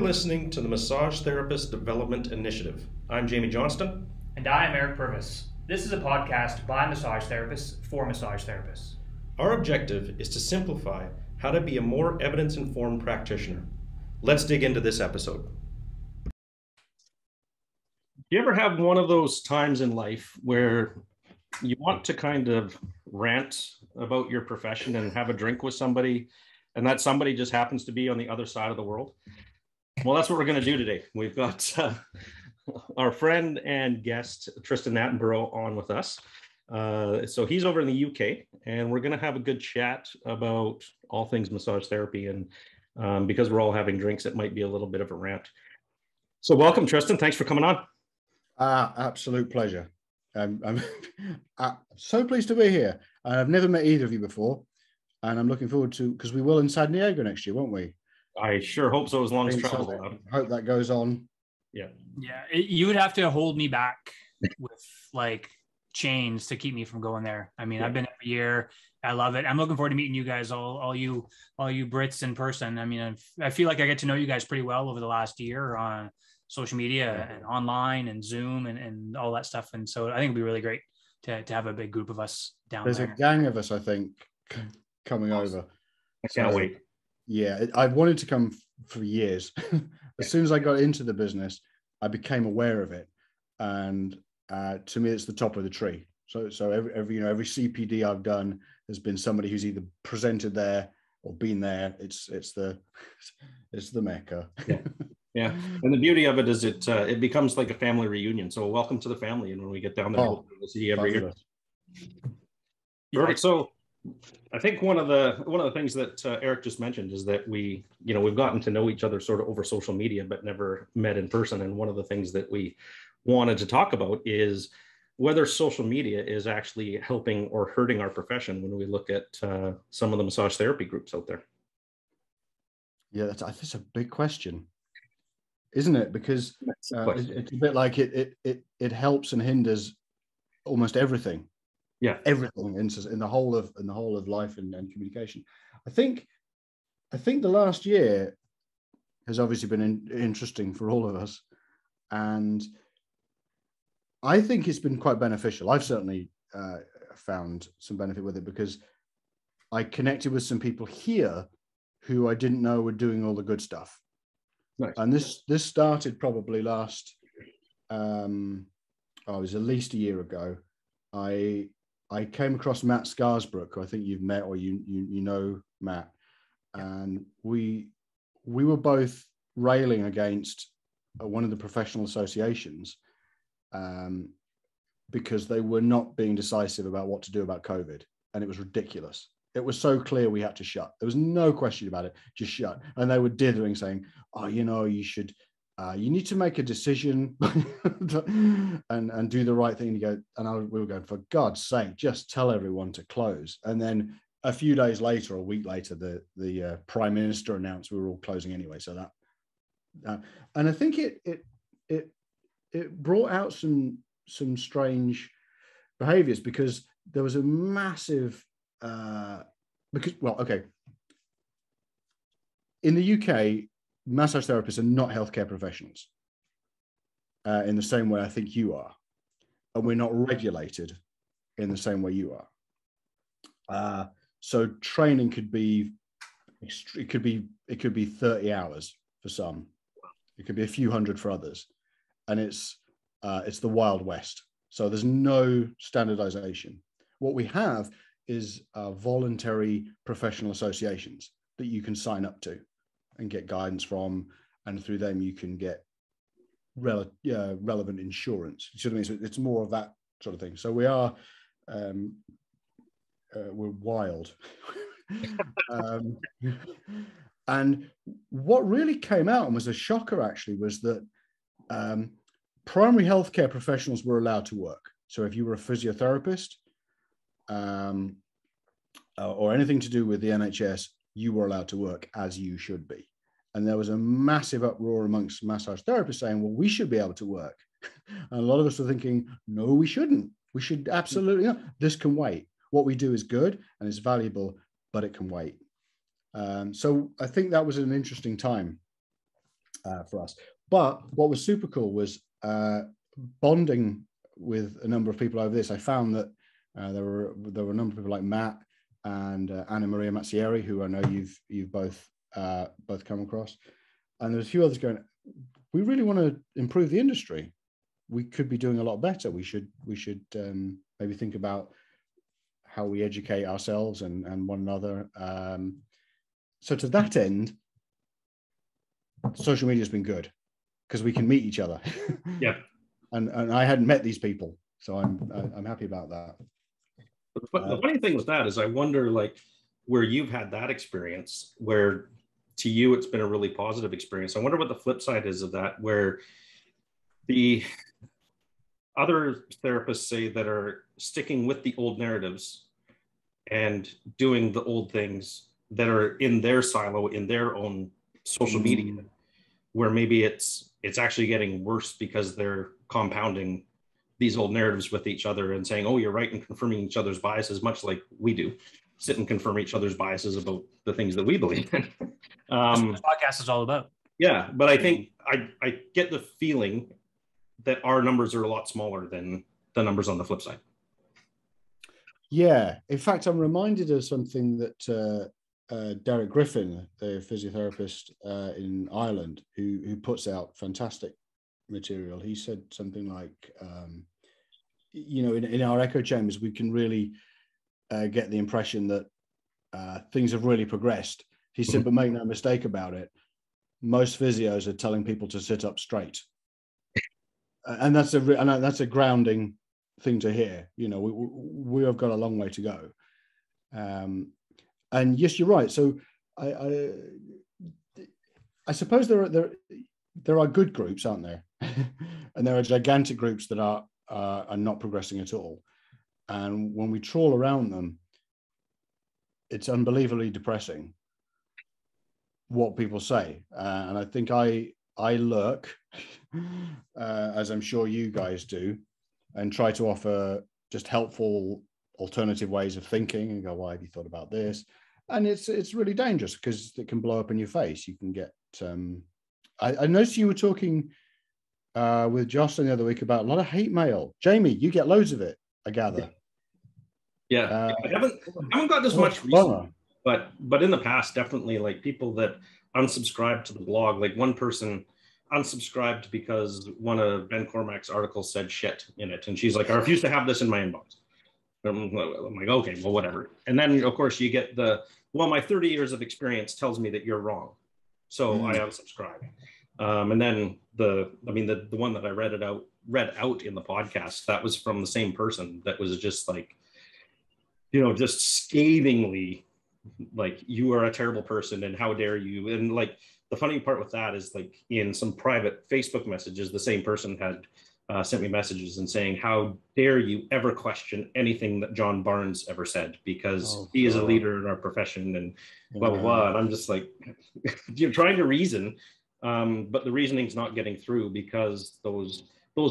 listening to the Massage Therapist Development Initiative. I'm Jamie Johnston. And I am Eric Purvis. This is a podcast by massage therapists for massage therapists. Our objective is to simplify how to be a more evidence-informed practitioner. Let's dig into this episode. Do you ever have one of those times in life where you want to kind of rant about your profession and have a drink with somebody, and that somebody just happens to be on the other side of the world? Well, that's what we're going to do today. We've got our friend and guest, Tristen Attenborough, on with us. So he's over in the UK, and we're going to have a good chat about all things massage therapy. And because we're all having drinks, it might be a little bit of a rant. So welcome, Tristen. Thanks for coming on. Absolute pleasure. I'm so pleased to be here. I've never met either of you before, and I'm looking forward to, because we will in San Diego next year, won't we? I sure hope so, as long as travel's allowed. I hope that goes on. Yeah. You would have to hold me back with like chains to keep me from going there. I mean, I've been every year. I love it. I'm looking forward to meeting you guys, all you Brits in person. I mean, I feel like I get to know you guys pretty well over the last year on social media and online and Zoom and all that stuff. And so I think it'd be really great to have a big group of us down there. There's a gang of us, I think, coming over. I can't wait. Yeah, I've wanted to come for years. As soon as I got into the business, I became aware of it, and to me, it's the top of the tree. So every CPD I've done has been somebody who's either presented there or been there. It's the Mecca. Yeah, and the beauty of it is it becomes like a family reunion. So welcome to the family, and when we get down there, we'll see you every year. Perfect. So I think one of the things that Eric just mentioned is that we've gotten to know each other sort of over social media, but never met in person. And one of the things that we wanted to talk about is whether social media is actually helping or hurting our profession when we look at some of the massage therapy groups out there. Yeah, that's a big question, isn't it? Because it's a bit like it helps and hinders almost everything. Yeah, everything in the whole of life and communication. I think the last year has obviously been interesting for all of us, and I think it's been quite beneficial. I've certainly found some benefit with it, because I connected with some people here who I didn't know were doing all the good stuff. Nice. And this started probably last it was at least a year ago. I came across Matt Scarsbrook, who I think you've met, or you know Matt, and we were both railing against one of the professional associations because they were not being decisive about what to do about COVID, and it was ridiculous. It was so clear we had to shut. There was no question about it, just shut. And they were dithering, saying, "Oh, you should." You need to make a decision and do the right thing. We were going, for God's sake, just tell everyone to close. And then a few days later, a week later, the Prime Minister announced we were all closing anyway. So that and I think it brought out some strange behaviors, because there was a massive in the UK, massage therapists are not healthcare professionals in the same way I think you are, and we're not regulated in the same way you are. So training could be 30 hours for some, it could be a few hundred for others, and it's the Wild West. So there's no standardization. What we have is voluntary professional associations that you can sign up to and get guidance from, and through them you can get relevant insurance. You see what I mean? So it's more of that sort of thing. So we are we're wild. And what really came out and was a shocker actually was that primary healthcare professionals were allowed to work. So if you were a physiotherapist or anything to do with the NHS, you were allowed to work, as you should be. And there was a massive uproar amongst massage therapists saying, well, we should be able to work. And a lot of us were thinking, no, we shouldn't. We should absolutely not. This can wait. What we do is good and it's valuable, but it can wait. So I think that was an interesting time. for us. But what was super cool was bonding with a number of people over this. I found that there were a number of people like Matt and Anna Maria Mazzieri, who I know you've both come across, and there's a few others going, we really want to improve the industry. We could be doing a lot better. We should maybe think about how we educate ourselves and one another. So to that end, social media has been good because we can meet each other. Yeah. And I hadn't met these people, so I'm happy about that. But the funny thing with that is I wonder, like, where you've had that experience, where to you it's been a really positive experience. I wonder what the flip side is of that, where the other therapists say that are sticking with the old narratives and doing the old things that are in their silo, in their own social media, where maybe it's actually getting worse because they're compounding these old narratives with each other and saying, oh, you're right, and confirming each other's biases, much like we do, sit and confirm each other's biases about the things that we believe in. That's what this podcast is all about. Yeah, but I think I get the feeling that our numbers are a lot smaller than the numbers on the flip side. Yeah, in fact, I'm reminded of something that Derek Griffin, the physiotherapist in Ireland, who puts out fantastic material. He said something like, in our echo chambers, we can really get the impression that things have really progressed. He said, but make no mistake about it, most physios are telling people to sit up straight. And that's a grounding thing to hear. We have got a long way to go. And yes, you're right. So I suppose there are good groups, aren't there? And there are gigantic groups that are not progressing at all. And when we trawl around them, it's unbelievably depressing what people say. And I think I lurk, as I'm sure you guys do, and try to offer just helpful alternative ways of thinking and go, why have you thought about this? And it's really dangerous because it can blow up in your face. You can get I noticed you were talking with Jocelyn the other week about a lot of hate mail. Jamie, you get loads of it, I gather. Yeah, I haven't got as much recently, but in the past, definitely, like, people that unsubscribed to the blog. Like, one person unsubscribed because one of Ben Cormack's articles said shit in it, and she's like, I refuse to have this in my inbox. I'm like, okay, well, whatever. And then, of course, you get my 30 years of experience tells me that you're wrong, so I unsubscribe. And then the one that I read out in the podcast, that was from the same person that was just like, just scathingly, like, you are a terrible person and how dare you. And like, the funny part with that is, like, in some private Facebook messages, the same person had sent me messages and saying, how dare you ever question anything that John Barnes ever said, because he is a leader in our profession, and blah, blah, blah. And I'm just like, you're trying to reason, but the reasoning's not getting through because those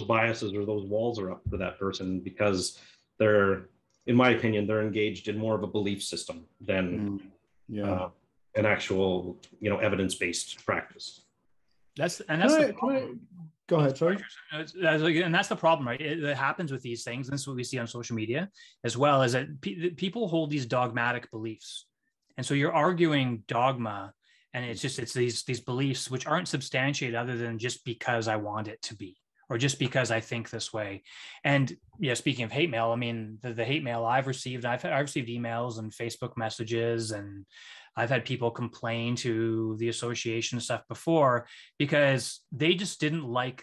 biases or those walls are up for that person, because they're, in my opinion, they're engaged in more of a belief system than an actual, evidence-based practice. Go ahead, sorry. And that's the problem, right? It happens with these things. And this is what we see on social media as well, is that people hold these dogmatic beliefs. And so you're arguing dogma, and it's these beliefs which aren't substantiated other than just because I want it to be, or just because I think this way. And speaking of hate mail, I mean, the hate mail I've received, I've received emails and Facebook messages, and I've had people complain to the association and stuff before because they just didn't like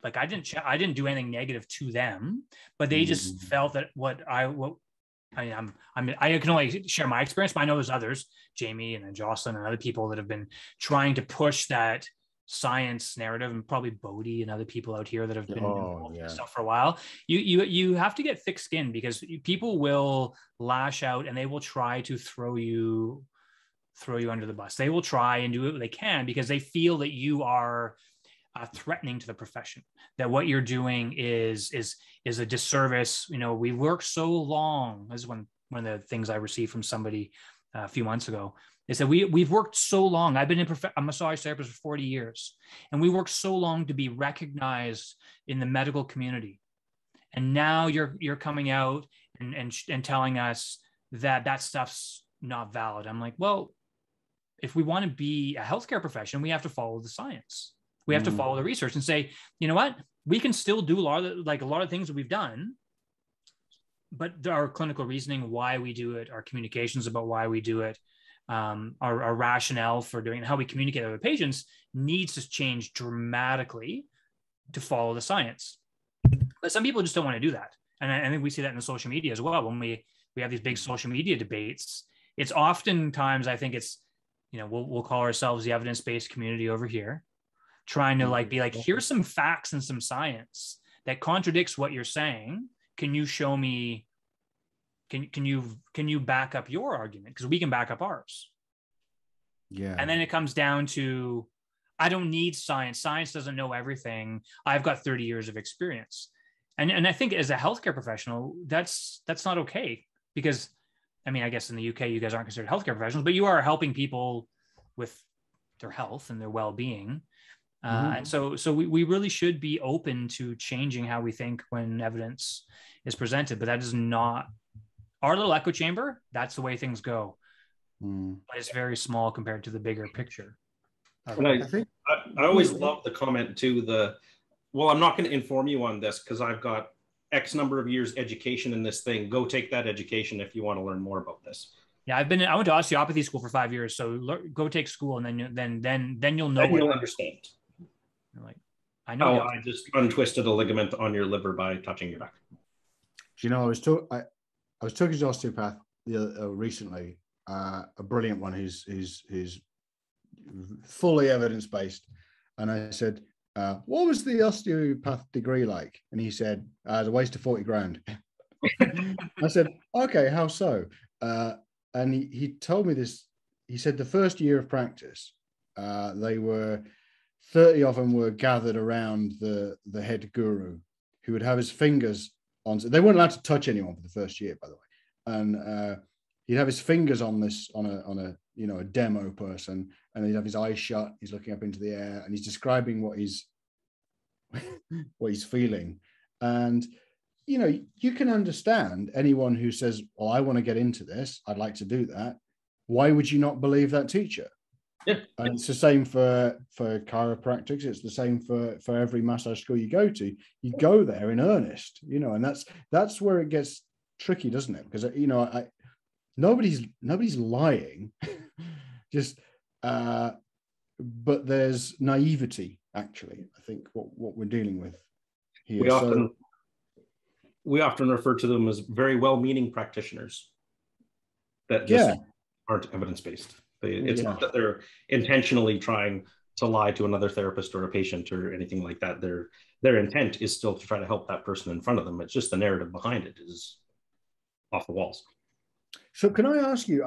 I didn't do anything negative to them, but they just felt that I can only share my experience, but I know there's others, Jamie and Jocelyn and other people that have been trying to push that science narrative, and probably Bodhi and other people out here that have been involved in this stuff for a while. You have to get thick skin, because people will lash out and they will try to throw you under the bus. They will try and do what they can because they feel that you are threatening to the profession, that what you're doing is a disservice. We've worked so long. This is one of the things I received from somebody a few months ago. They said, we've worked so long. I'm a massage therapist for 40 years, and we worked so long to be recognized in the medical community. And now you're coming out and telling us that stuff's not valid. I'm like, well, if we want to be a healthcare profession, we have to follow the science. We have to follow the research and say, you know what, we can still do a lot of things that we've done, but our clinical reasoning, why we do it, our communications about why we do it, our rationale for doing it, how we communicate with patients needs to change dramatically to follow the science. But some people just don't want to do that. And I think we see that in the social media as well. When we have these big social media debates, it's oftentimes, I think it's, we'll call ourselves the evidence-based community over here, trying to be like, here's some facts and some science that contradicts what you're saying. Can you show me, can you back up your argument? Because we can back up ours. Yeah. And then it comes down to, I don't need science. Science doesn't know everything. I've got 30 years of experience. And I think as a healthcare professional, that's not okay, because I guess in the UK, you guys aren't considered healthcare professionals, but you are helping people with their health and their well-being. And so we really should be open to changing how we think when evidence is presented, but that is not our little echo chamber. That's the way things go. But it's very small compared to the bigger picture. And I always love the comment too, well, I'm not going to inform you on this because I've got X number of years education in this thing. Go take that education if you want to learn more about this. Yeah, I went to osteopathy school for 5 years. So go take school, and then you'll know. Then you'll understand. Like, I know. I just untwisted a ligament on your liver by touching your back. Do you know, I was talking to an osteopath recently, a brilliant one who's fully evidence-based. And I said, what was the osteopath degree like? And he said, it was a waste of 40 grand. I said, okay, how so? And he told me this. He said the first year of practice, 30 of them were gathered around the head guru, who would have his fingers on. They weren't allowed to touch anyone for the first year, by the way. And he'd have his fingers on a demo person, and he'd have his eyes shut. He's looking up into the air, and he's describing what he's feeling. And you can understand anyone who says, well, I want to get into this, I'd like to do that. Why would you not believe that teacher? Yeah. And it's the same for chiropractics. It's the same for every massage school you go to. You go there in earnest, and that's where it gets tricky, doesn't it? Because nobody's lying, just but there's naivety, actually, I think, what we're dealing with here. We often refer to them as very well-meaning practitioners that just aren't evidence-based. It's not that they're intentionally trying to lie to another therapist or a patient or anything like that. Their intent is still to try to help that person in front of them. It's just the narrative behind it is off the walls. So can I ask you,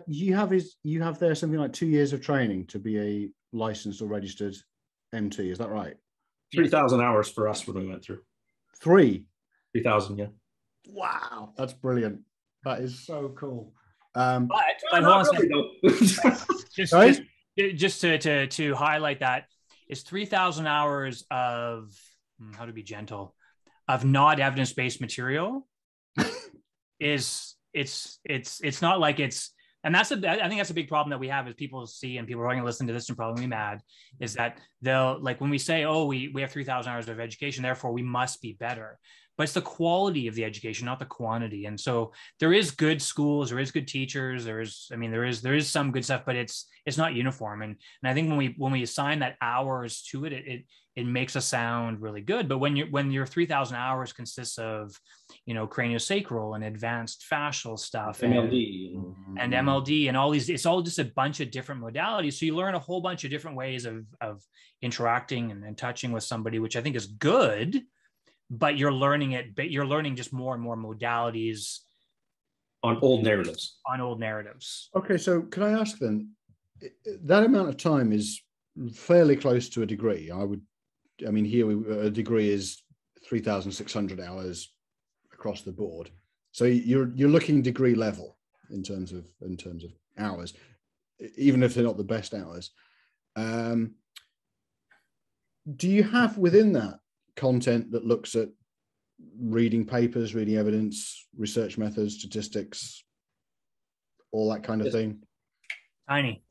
you have there something like 2 years of training to be a licensed or registered MT, is that right? 3,000 hours for us when we went through. 3,000, yeah. Wow, that's brilliant. That is so cool. Just to highlight that, is 3,000 hours of, how to be gentle, of not evidence-based material. It's not like it's, and I think that's a big problem that we have, is people see, and people are going to listen to this and probably be mad, is that they'll, like, when we say, oh, we have 3,000 hours of education, therefore we must be better. But it's the quality of the education, not the quantity. And so there is good schools, there is good teachers, there is some good stuff, but it's not uniform. And I think when we assign that hours to it makes us sound really good. But when your 3,000 hours consists of, craniosacral and advanced fascial stuff, MLD and MLD and all these, it's all just a bunch of different modalities. So you learn a whole bunch of different ways of interacting and touching with somebody, which I think is good. But you're learning just more and more modalities on old narratives. Okay, so can I ask then, that amount of time is fairly close to a degree. Here a degree is 3,600 hours across the board. So you're looking degree level. in terms of hours, even if they're not the best hours. Do you have within that content that looks at reading papers, reading evidence, research methods, statistics, all that kind of thing? Tiny.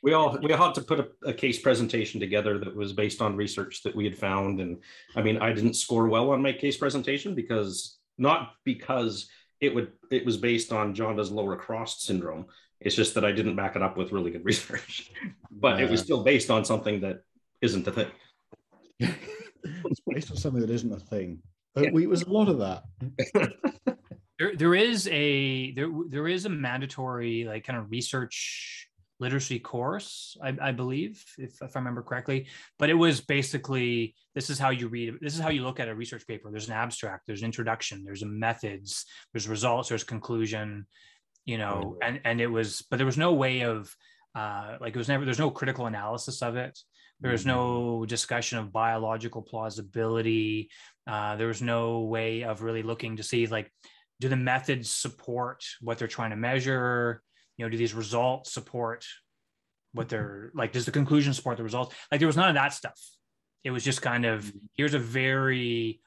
We had to put a case presentation together that was based on research that we had found. And I mean, I didn't score well on my case presentation because it was based on jaundice lower crossed syndrome. It's just that I didn't back it up with really good research, but it was still based on something that isn't a thing. It's based on something that isn't a thing. It was a lot of that. There is a mandatory like kind of research literacy course, I believe, if I remember correctly. But it was basically, this is how you read it. This is how you look at a research paper. There's an abstract, there's an introduction, there's methods, there's results, there's conclusion, and it was, but there was no way of there's no critical analysis of it. There was no discussion of biological plausibility. There was no way of really looking to see, like, do the methods support what they're trying to measure? Do these results support what they're like? Does the conclusion support the results? Like, there was none of that stuff. It was just kind of, here's a very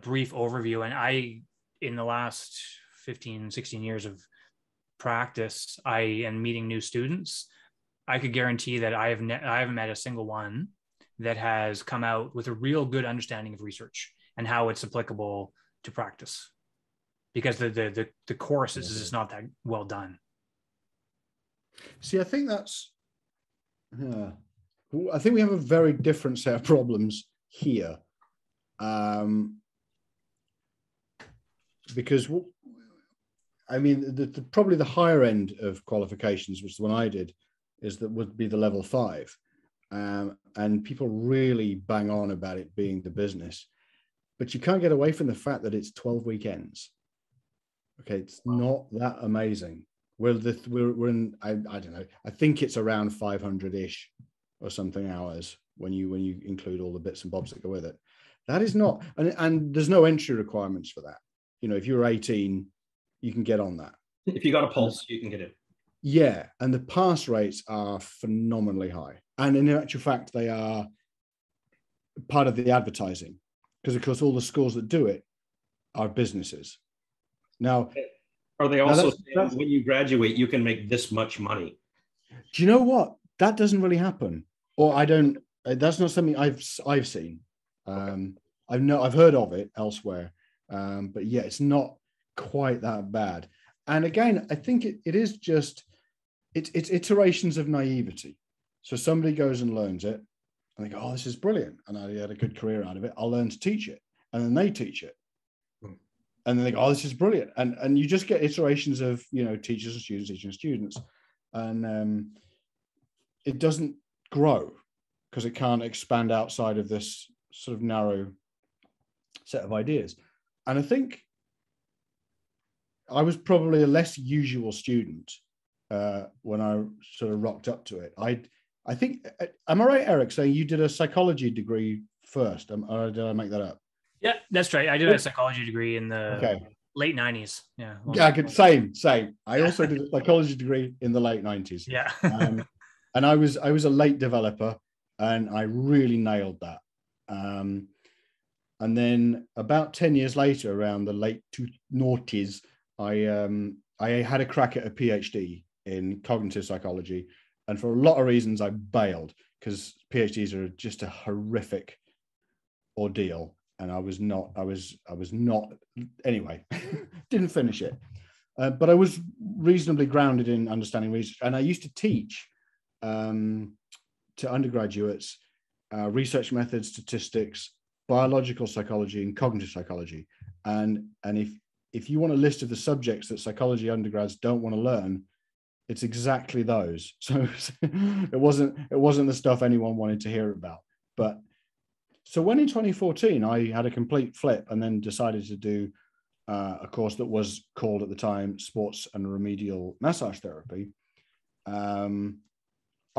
brief overview. And in the last 15, 16 years of practice, and meeting new students, I could guarantee that I haven't met a single one that has come out with a real good understanding of research and how it's applicable to practice, because the course is just not that well done. See, I think I think we have a very different set of problems here, because I mean, probably the higher end of qualifications, which is the one I did, would be the level 5, and people really bang on about it being the business, but you can't get away from the fact that it's 12 weekends. Okay, it's not that amazing. We're in, I don't know, I think it's around 500-ish or something hours when you include all the bits and bobs that go with it. That is not, and there's no entry requirements for that. If you're 18, you can get on that. If you got a pulse, you can get it. Yeah, and the pass rates are phenomenally high. And in actual fact, they are part of the advertising, because of course all the schools that do it are businesses. Now, are they also saying when you graduate, you can make this much money? Do you know what? That doesn't really happen. Or I don't, that's not something I've seen. I've heard of it elsewhere. But yeah, it's not quite that bad. And again, I think it is just, it's iterations of naivety. So somebody goes and learns it and they go, oh, this is brilliant. And I had a good career out of it. I'll learn to teach it. And then they teach it. And then they go, oh, this is brilliant. And you just get iterations of, teachers and students teaching students. And it doesn't grow because it can't expand outside of this sort of narrow set of ideas. And I think I was probably a less usual student when I sort of rocked up to it. I think, am I right, Eric, saying you did a psychology degree first? Or did I make that up? Yeah, that's right. I did a psychology degree in the late 90s. Yeah. Same. I also did a psychology degree in the late 90s. Yeah. And I was a late developer, and I really nailed that. And then about 10 years later, around the late 2000s, I had a crack at a PhD in cognitive psychology. And for a lot of reasons, I bailed because PhDs are just a horrific ordeal. And I was not, anyway, didn't finish it. But I was reasonably grounded in understanding research. And I used to teach to undergraduates research methods, statistics, biological psychology, and cognitive psychology. And if you want a list of the subjects that psychology undergrads don't want to learn, it's exactly those. So it wasn't the stuff anyone wanted to hear about. But so when in 2014, I had a complete flip and then decided to do a course that was called at the time Sports and Remedial Massage Therapy. I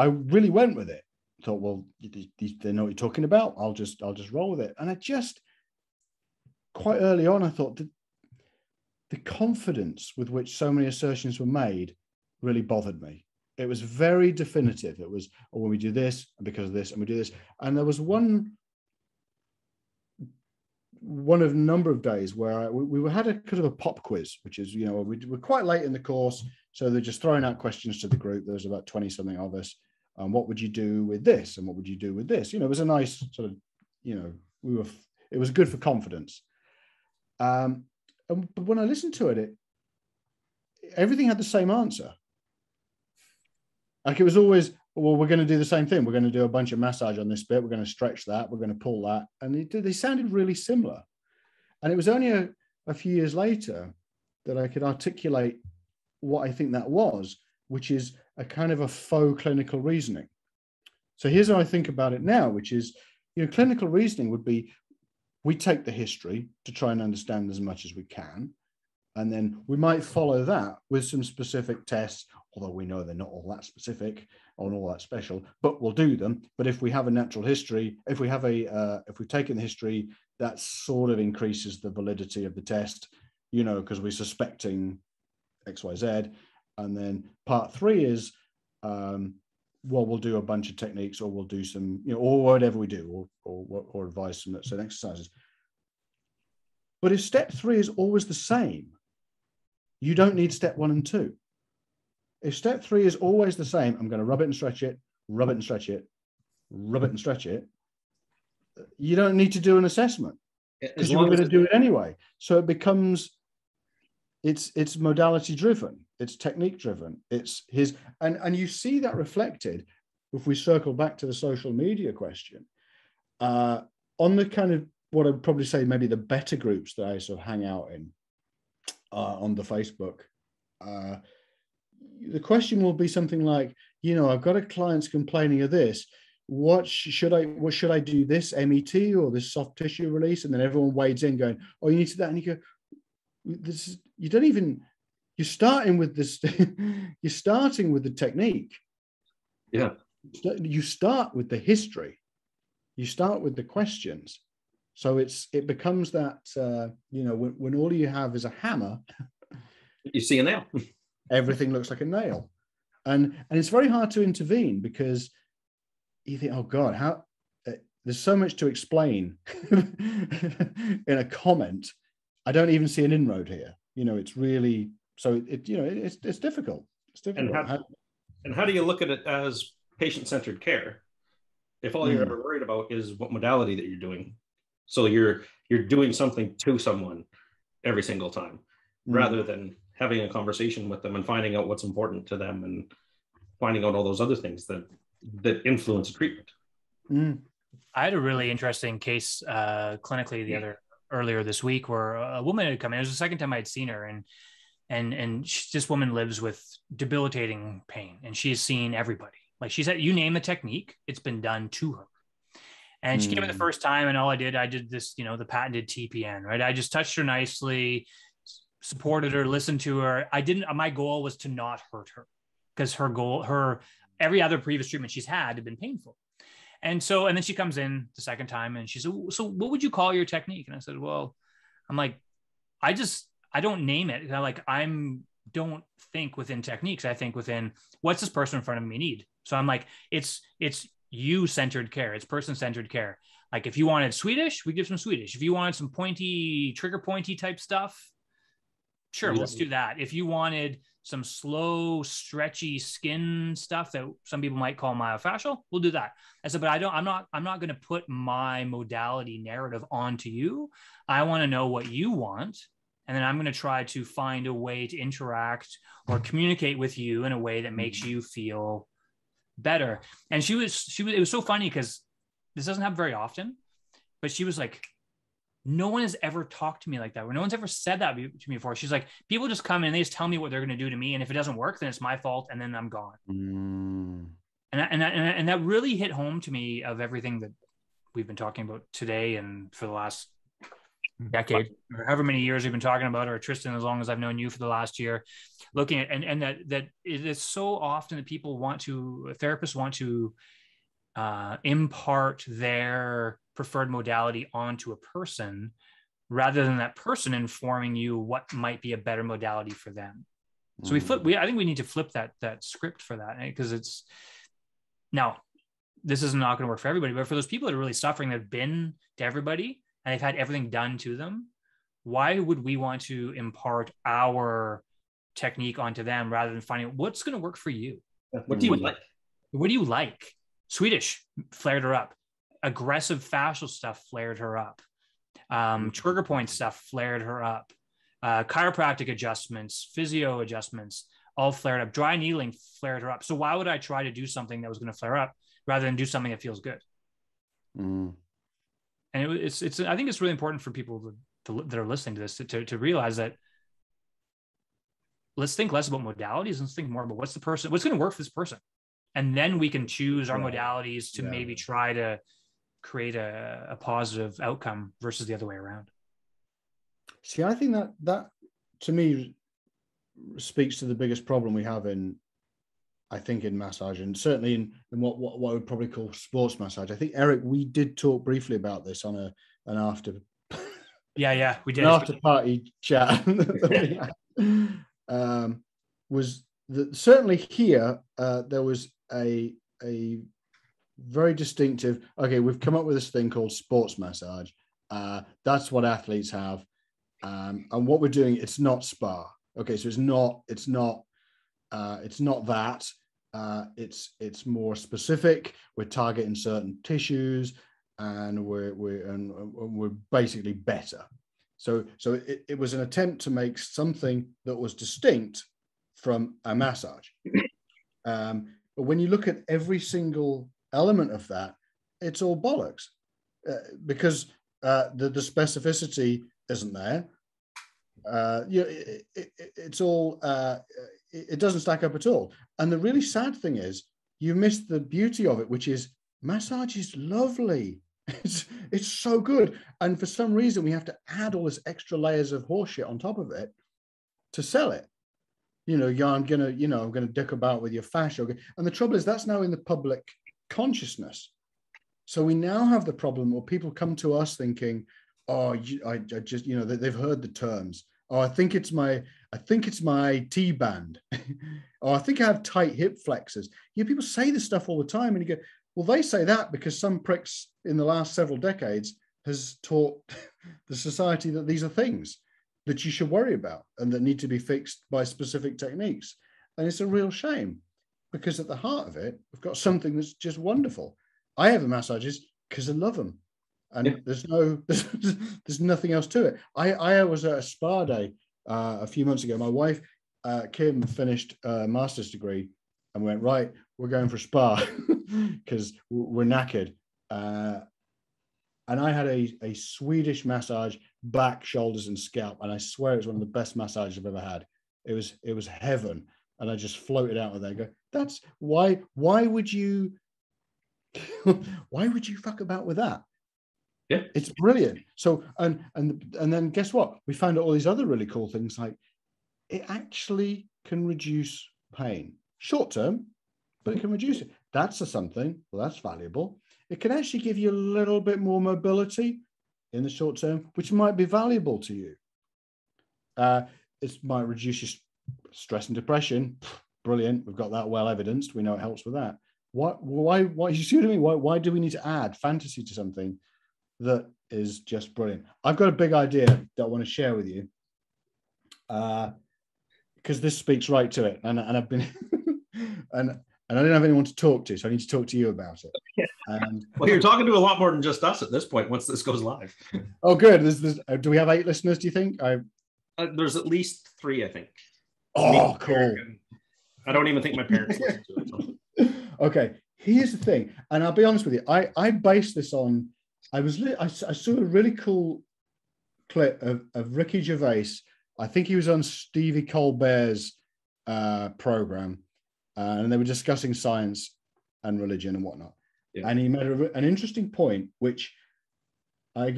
really went with it. Thought, well, they know what you're talking about. I'll just roll with it. And I just quite early on, I thought, the confidence with which so many assertions were made really bothered me. It was very definitive. It was, oh, when we do this, and because of this, and we do this. And there was one of a number of days where we had a kind of a pop quiz, which is, we were quite late in the course. So they're just throwing out questions to the group. There's about 20 something of us. What would you do with this? And what would you do with this? It was a nice sort of, it was good for confidence. But when I listened to it, everything had the same answer. Like it was always, well, we're going to do the same thing. We're going to do a bunch of massage on this bit. We're going to stretch that. We're going to pull that. And they sounded really similar. And it was only a few years later that I could articulate what I think that was, which is a kind of a faux clinical reasoning. So here's how I think about it now, which is, clinical reasoning would be, we take the history to try and understand as much as we can. And then we might follow that with some specific tests, although we know they're not all that specific or all that special, but we'll do them. But if we have a natural history, if we've taken the history, that sort of increases the validity of the test, because we're suspecting X, Y, Z. And then part 3 is, we'll do a bunch of techniques, or we'll do some, or whatever we do, or advise some exercises. But if step 3 is always the same, you don't need step 1 and 2. If step 3 is always the same, I'm going to rub it and stretch it, rub it and stretch it, rub it and stretch it, you don't need to do an assessment because you're going to do it anyway. So it becomes, it's modality driven, it's technique driven, it's his, and you see that reflected, if we circle back to the social media question, on the kind of, what I'd probably say maybe the better groups that I sort of hang out in, on the Facebook, the question will be something like, I've got a client's complaining of this. What should I do, this MET or this soft tissue release? And then everyone wades in going, oh, you need to do that. And you go, you're starting with this, you're starting with the technique. Yeah. You start with the history. You start with the questions. So it becomes that, when all you have is a hammer, you see a nail. Everything looks like a nail. And it's very hard to intervene because you think, oh God, how there's so much to explain in a comment. I don't even see an inroad here. It's really, so it's difficult. It's difficult. And how do you look at it as patient-centered care if all you're ever worried about is what modality that you're doing? So you're doing something to someone every single time, rather than having a conversation with them and finding out what's important to them and finding out all those other things that influence treatment. I had a really interesting case clinically earlier this week where a woman had come in. It was the second time I'd seen her, and this woman lives with debilitating pain, and she's seen everybody. Like she said, you name the technique, it's been done to her. And she came in the first time, and all I did this, the patented TPN, right? I just touched her nicely, supported her, listened to her. My goal was to not hurt her, because every other previous treatment she's had been painful. And then she comes in the second time and she said, so what would you call your technique? And I said, well, I'm like, I don't name it. Don't think within techniques. I think within what's this person in front of me need. So I'm like, it's you-centered care. It's person-centered care. Like if you wanted Swedish, we give some Swedish. If you wanted some trigger pointy type stuff, sure, let's do that. If you wanted some slow, stretchy skin stuff that some people might call myofascial, we'll do that. I said, but I'm not going to put my modality narrative onto you. I want to know what you want. And then I'm going to try to find a way to interact or communicate with you in a way that makes you feel better. And it was so funny because this doesn't happen very often, but she was like, no one has ever talked to me like that, or no one's ever said that to me before. She's like, people just come in and they just tell me what they're going to do to me. And if it doesn't work, then it's my fault. And then I'm gone. And that really hit home to me of everything that we've been talking about today and for the last decade, or however many years we've been talking about, or Tristen, as long as I've known you for the last year, looking at, and that it is so often that therapists want to impart their preferred modality onto a person rather than that person informing you what might be a better modality for them. So I think we need to flip that script for that, because it's now, this is not going to work for everybody, but for those people that are really suffering, that have been to everybody and they've had everything done to them, why would we want to impart our technique onto them rather than finding what's going to work for you? What do you like? What do you like? Swedish flared her up. Aggressive fascial stuff flared her up. Trigger point stuff flared her up. Chiropractic adjustments, physio adjustments, all flared up. Dry needling flared her up. So why would I try to do something that was going to flare up rather than do something that feels good? And it's I think it's really important for people that are listening to this to realize that let's think less about modalities and let's think more about what's going to work for this person. And then we can choose our modalities to maybe try to create a positive outcome versus the other way around. See, I think that to me speaks to the biggest problem we have in massage, and certainly in what I would probably call sports massage. I think, Eric, we did talk briefly about this on an after we did an after party chat. Was that certainly here there was a very distinctive, okay, we've come up with this thing called sports massage. That's what athletes have. And what we're doing, it's not spa. Okay, so it's not that. It's more specific. We're targeting certain tissues, and we're basically better. So it was an attempt to make something that was distinct from a massage. But when you look at every single element of that, it's all bollocks, because the specificity isn't there. It's all it doesn't stack up at all. And the really sad thing is you missed the beauty of it, which is massage is lovely. It's so good. And for some reason we have to add all this extra layers of horseshit on top of it to sell it. I'm gonna dick about with your fascia. And the trouble is that's now in the public consciousness. So we now have the problem where people come to us thinking, oh, I just, they've heard the terms. Oh, I think it's my T-band. Oh, I think I have tight hip flexors. People say this stuff all the time, and you go, well, they say that because some pricks in the last several decades has taught the society that these are things that you should worry about and that need to be fixed by specific techniques. And it's a real shame, because at the heart of it, we've got something that's just wonderful. I have massages because I love them. And there's nothing else to it. I was at a spa day a few months ago. My wife, Kim, finished a master's degree and went, right, we're going for a spa because we're knackered. And I had a Swedish massage, back, shoulders, and scalp. And I swear it was one of the best massages I've ever had. It was heaven. And I just floated out of there. Go, that's why would you fuck about with that? Yeah, it's brilliant. So and then guess what? We found out all these other really cool things, like it actually can reduce pain short term, but it can reduce it. That's something. Well, that's valuable. It can actually give you a little bit more mobility in the short term, which might be valuable to you. It might reduce your stress and depression. Brilliant. We've got that well evidenced. We know it helps with that. Why you see what I mean? Why do we need to add fantasy to something that is just brilliant? I've got a big idea that I want to share with you, because this speaks right to it, and I've been and I don't have anyone to talk to, so I need to talk to you about it. And well, you're talking to a lot more than just us at this point. Once this goes live. Oh, good. Do we have 8 listeners? Do you think? There's at least 3, I think. Oh, cool. I don't even think my parents listen to it. So. Okay, here's the thing, and I'll be honest with you. I based this on. I saw a really cool clip of Ricky Gervais. I think he was on Stevie Colbert's program, and they were discussing science and religion and whatnot. Yeah. And he made an interesting point, which I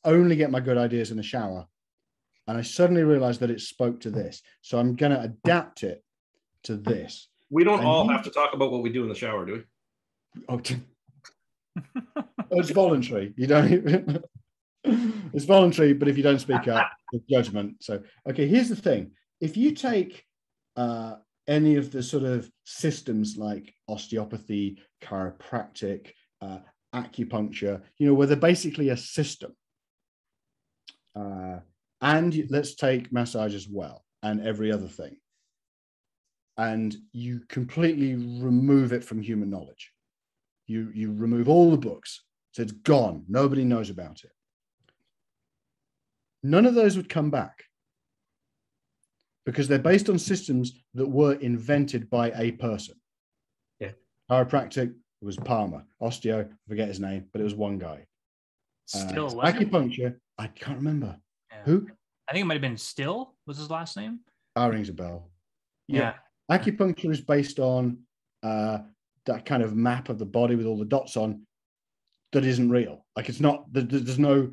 only get my good ideas in the shower, and I suddenly realized that it spoke to this. So I'm going to adapt it to this. We don't all have to talk about what we do in the shower, do we? Oh, it's voluntary. You don't even. It's voluntary, but if you don't speak up, it's judgment. So, okay, here's the thing. If you take any of the sort of systems like osteopathy, chiropractic, acupuncture, where they're basically a system, and let's take massage as well, and every other thing, and you completely remove it from human knowledge. You remove all the books, so it's gone. Nobody knows about it. None of those would come back because they're based on systems that were invented by a person. Yeah. Chiropractic was Palmer. Osteo, I forget his name, but it was one guy. Still, acupuncture, I can't remember. Yeah. Who? I think it might have been Still, was his last name? Rings a bell. Yeah. Acupuncture is based on that kind of map of the body with all the dots on that isn't real. Like it's not, there's no,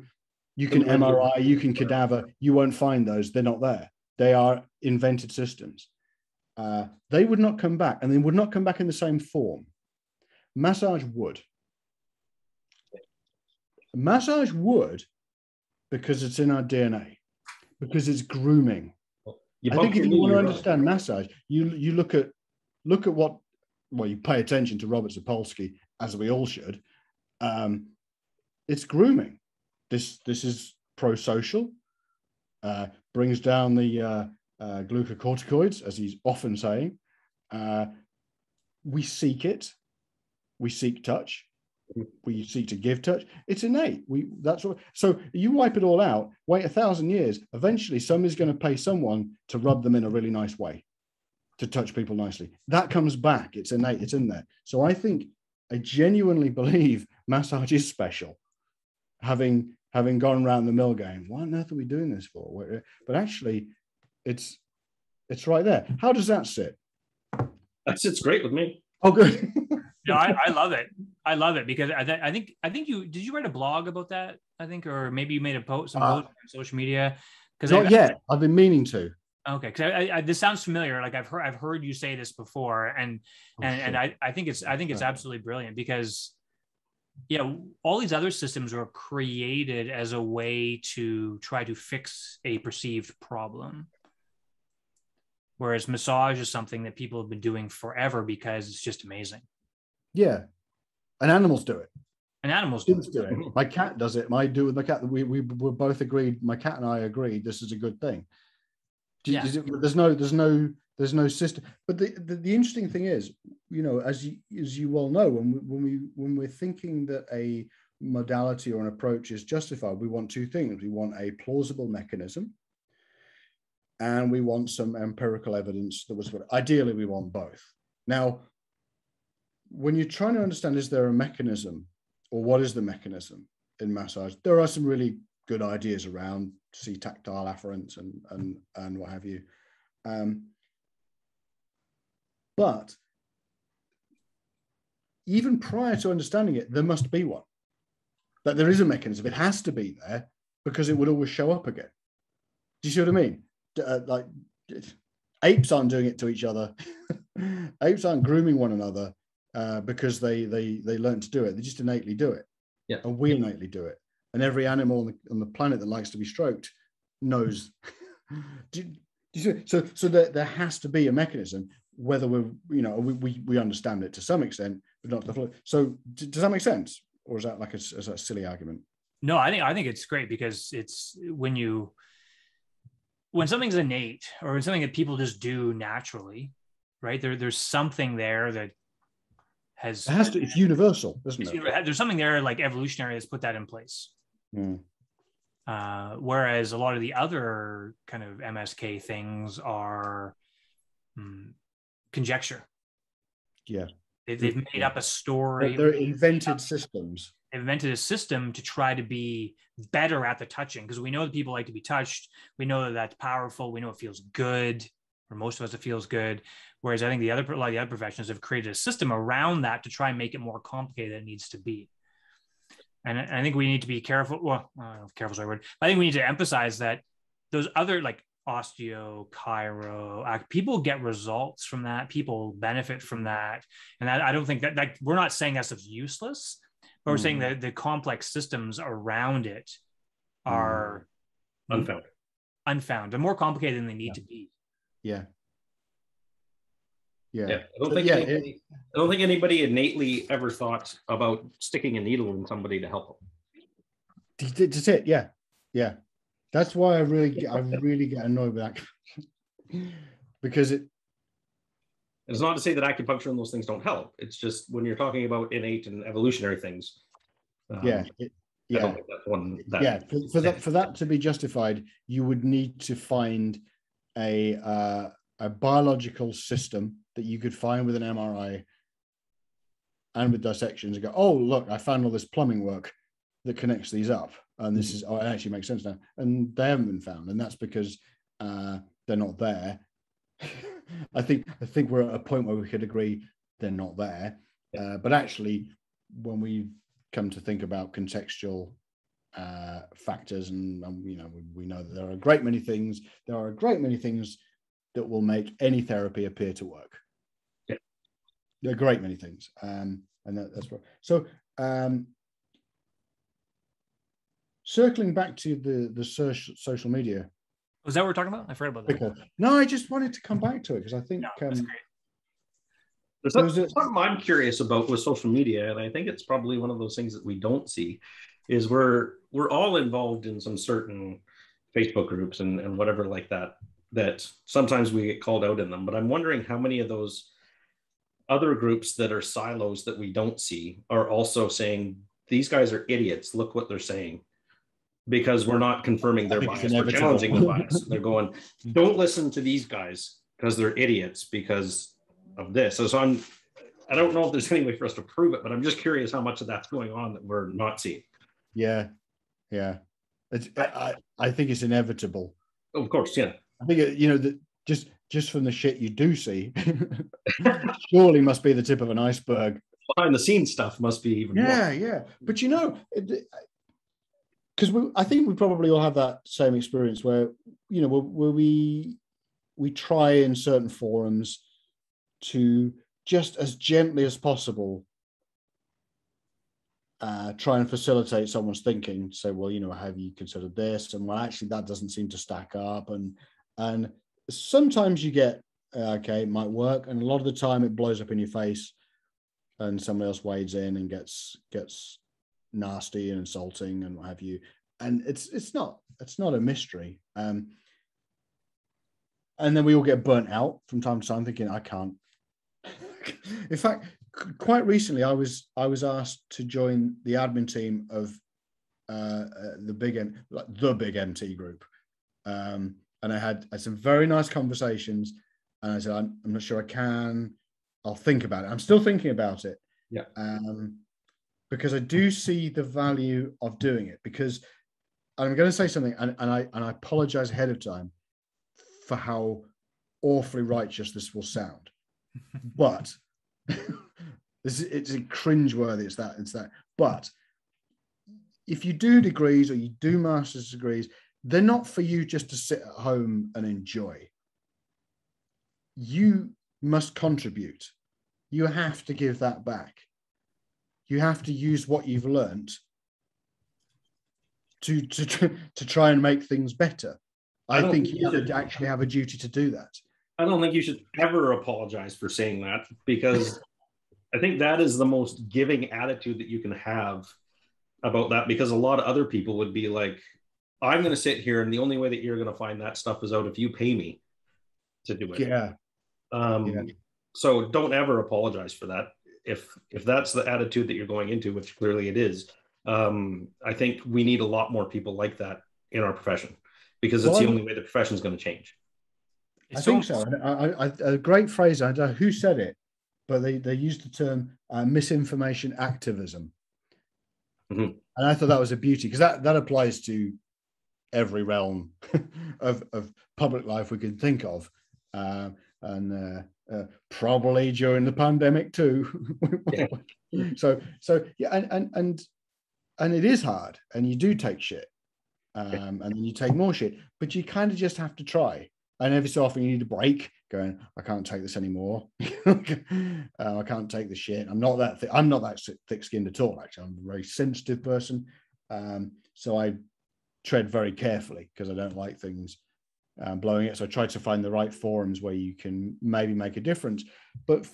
you can MRI, you can cadaver, you won't find those. They're not there. They are invented systems. They would not come back, and they would not come back in the same form. Massage would. Massage would because it's in our DNA, because it's grooming. I think if you want to understand massage, you look at what, well, you pay attention to Robert Sapolsky, as we all should. It's grooming. This is pro-social, brings down the glucocorticoids, as he's often saying. We seek it. We seek touch. We seek to give touch. It's innate. That's what. So you wipe it all out. Wait 1,000 years. Eventually, somebody's going to pay someone to rub them in a really nice way, to touch people nicely. That comes back. It's innate. It's in there. So I genuinely believe massage is special. Having gone around the mill going, why on earth are we doing this for? But actually, it's right there. How does that sit? That sits great with me. Oh, good. No, I love it. I love it because I think you write a blog about that, I think, or maybe you made a post on social media. Not yet. I've been meaning to. Okay, because this sounds familiar. Like I've heard you say this before, and I think it's absolutely brilliant because all these other systems were created as a way to try to fix a perceived problem. Whereas massage is something that people have been doing forever because it's just amazing. Yeah. And animals do it. And animals do it. My cat does it. I do with my cat. We both agreed. My cat and I agreed this is a good thing. Yeah. There's no system. But the interesting thing is, as you well know, when we're thinking that a modality or an approach is justified, we want two things. We want a plausible mechanism, and we want some empirical evidence ideally we want both. Now, when you're trying to understand, is there a mechanism or what is the mechanism in massage? There are some really good ideas around, see tactile afferents and what have you. But even prior to understanding it, there must be one. That there is a mechanism. It has to be there because it would always show up again. Do you see what I mean? Like apes aren't doing it to each other. Apes aren't grooming one another because they learn to do it. They just innately do it. Yeah. And we innately do it. And every animal on the planet that likes to be stroked knows. So there has to be a mechanism, whether we understand it to some extent, but not to the full. So does that make sense? Or is that like a silly argument? No, I think it's great because it's when something's innate or when something that people just do naturally, right? There's something there that it's universal, isn't it? There's something there like evolutionary that's put that in place. Whereas a lot of the other kind of MSK things are conjecture. Yeah. They've made up a story. They're invented systems. They've invented a system to try to be better at the touching because we know that people like to be touched. We know that that's powerful. We know it feels good. For most of us, it feels good. Whereas I think a lot of the other professionals have created a system around that to try and make it more complicated than it needs to be. And I think we need to be careful. Well, I don't know if careful is the right word. I think we need to emphasize that those other like osteo, chiro, people get results from that. People benefit from that. And I don't think that we're not saying that stuff's useless, but we're saying that the complex systems around it are unfound. They're more complicated than they need to be. Yeah. I don't think anybody innately ever thought about sticking a needle in somebody to help them. That's it. Yeah. That's why I really get annoyed with that, because it's not to say that acupuncture and those things don't help. It's just when you're talking about innate and evolutionary things. I don't think that's one. For that to be justified, you would need to find a biological system that you could find with an MRI and with dissections and go, oh, look, I found all this plumbing work that connects these up. And this is, it actually makes sense now. And they haven't been found. And that's because they're not there. I think we're at a point where we could agree they're not there. But actually, when we come to think about contextual factors, and we know that there are a great many things that will make any therapy appear to work. There are a great many things, and that's what. So, circling back to the social media. Was that what we're talking about? I forgot about that. No, I just wanted to come back to it because I think that's great. There's something I'm curious about with social media, and I think it's probably one of those things that we don't see, is we're all involved in some certain Facebook groups and whatever like that sometimes we get called out in them. But I'm wondering how many of those other groups that are silos that we don't see are also saying, these guys are idiots, look what they're saying. Because we're not confirming their bias, we're challenging the bias. They're going, don't listen to these guys because they're idiots because of this. So I don't know if there's any way for us to prove it, but I'm just curious how much of that's going on that we're not seeing. Yeah. I think it's inevitable. Of course, yeah. I think that just from the shit you do see, surely must be the tip of an iceberg. Behind the scenes stuff must be even more. Yeah. But because I think we probably all have that same experience where where we try in certain forums to just as gently as possible try and facilitate someone's thinking. Say, well, have you considered this? And well, actually, that doesn't seem to stack up. And sometimes you get okay, it might work, and a lot of the time it blows up in your face, and somebody else wades in and gets nasty and insulting and what have you. And it's not a mystery. And then we all get burnt out from time to time, thinking, I can't. In fact, quite recently, I was asked to join the admin team of the big MT group, and I had some very nice conversations. And I said, I'm not sure I can. I'll think about it. I'm still thinking about it. Yeah. Because I do see the value of doing it. Because I'm going to say something, and I apologize ahead of time for how awfully righteous this will sound, but it's cringeworthy. It's that. But if you do degrees or you do master's degrees, they're not for you just to sit at home and enjoy. You must contribute. You have to give that back. You have to use what you've learned to try and make things better. I think you should actually have a duty to do that. I don't think you should ever apologize for saying that, because I think that is the most giving attitude that you can have about that, because a lot of other people would be like, I'm going to sit here and the only way that you're going to find that stuff is out if you pay me to do it. Yeah. So don't ever apologize for that. If that's the attitude that you're going into, which clearly it is, I think we need a lot more people like that in our profession, because it's the only way the profession is going to change. I think so. A great phrase, I don't know who said it, but they used the term misinformation activism. Mm-hmm. And I thought that was a beauty, because that applies to every realm of public life we can think of. And probably during the pandemic too. Yeah. So yeah, and it is hard, and you do take shit, and then you take more shit, but you kind of just have to try. And every so often you need a break, going, I can't take this anymore. I can't take the shit. I'm not that thick-skinned at all. Actually, I'm a very sensitive person, so I tread very carefully because I don't like things blowing it. So I try to find the right forums where you can maybe make a difference. But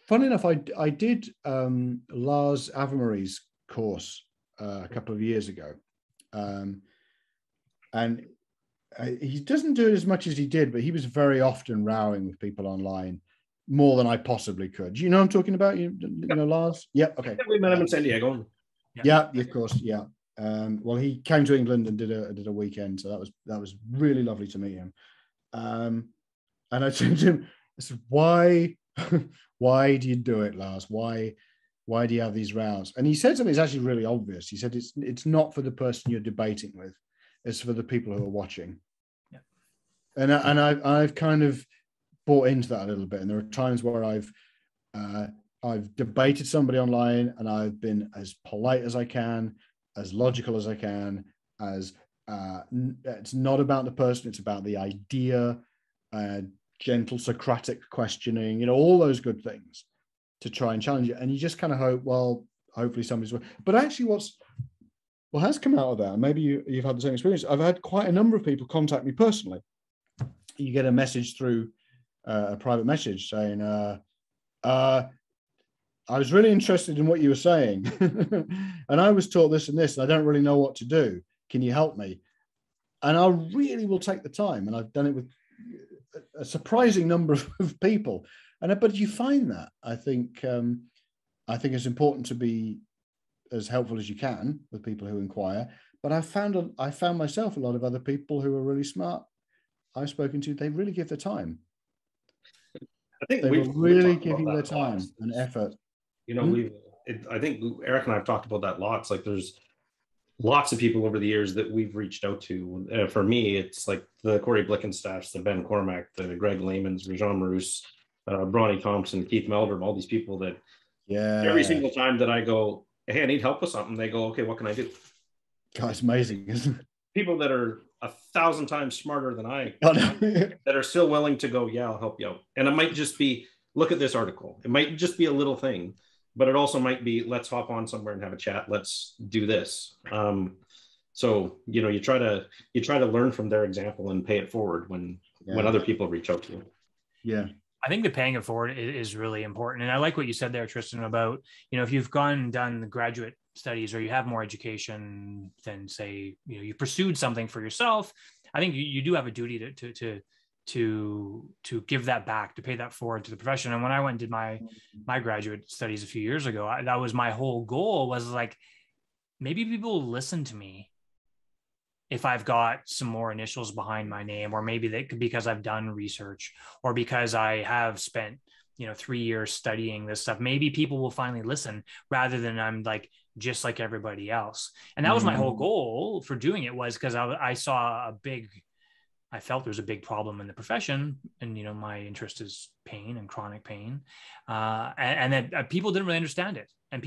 fun enough, I did Lars Avamari's course a couple of years ago. And he doesn't do it as much as he did, but he was very often rowing with people online more than I possibly could. Do you know what I'm talking about? You know Lars? Yep. Okay. We met him in San Diego. Yeah, of course. Yeah. Well, he came to England and did a weekend, so that was really lovely to meet him. And I said to him, I said, why do you do it, Lars? Why do you have these rows? And he said something that's actually really obvious. He said it's not for the person you're debating with, it's for the people who are watching. Yeah. And I've kind of bought into that a little bit. And there are times where I've debated somebody online and I've been as polite as I can, as logical as I can, as it's not about the person, it's about the idea, gentle Socratic questioning, all those good things to try and challenge it. And you just kind of hope, well, hopefully somebody's. But actually what has come out of that, and maybe you've had the same experience, I've had quite a number of people contact me personally. You get a message through a private message saying, I was really interested in what you were saying. And I was taught this and this, and I don't really know what to do. Can you help me? And I really will take the time. And I've done it with a surprising number of people. But you find that, I think it's important to be as helpful as you can with people who inquire. But I found myself a lot of other people who are really smart I've spoken to, they really give their time. I think they will really give you their time and effort. I think Eric and I have talked about that lots. Like there's lots of people over the years that we've reached out to. For me, it's like the Corey Blickenstaffs, the Ben Cormack, the Greg Lamans, Rajan Marus, Bronnie Thompson, Keith Melbourne, all these people that every single time that I go, hey, I need help with something, they go, okay, what can I do? God, it's amazing, isn't it? People that are 1,000 times smarter than I that are still willing to go, yeah, I'll help you out. And it might just be, look at this article. It might just be a little thing, but it also might be, let's hop on somewhere and have a chat. Let's do this. So, you try to learn from their example and pay it forward when other people reach out to you. Yeah. I think the paying it forward is really important. And I like what you said there, Tristen, about, if you've gone and done the graduate studies or you have more education than say, you pursued something for yourself, I think you do have a duty to give that back, to pay that forward to the profession. And when I went and did my graduate studies a few years ago, that was my whole goal, was like, maybe people will listen to me if I've got some more initials behind my name, or maybe because I've done research, or because I have spent, 3 years studying this stuff, maybe people will finally listen rather than I'm like, just like everybody else. And that was my whole goal for doing it, was because I felt there's a big problem in the profession, and, my interest is pain and chronic pain. And that people didn't really understand it, and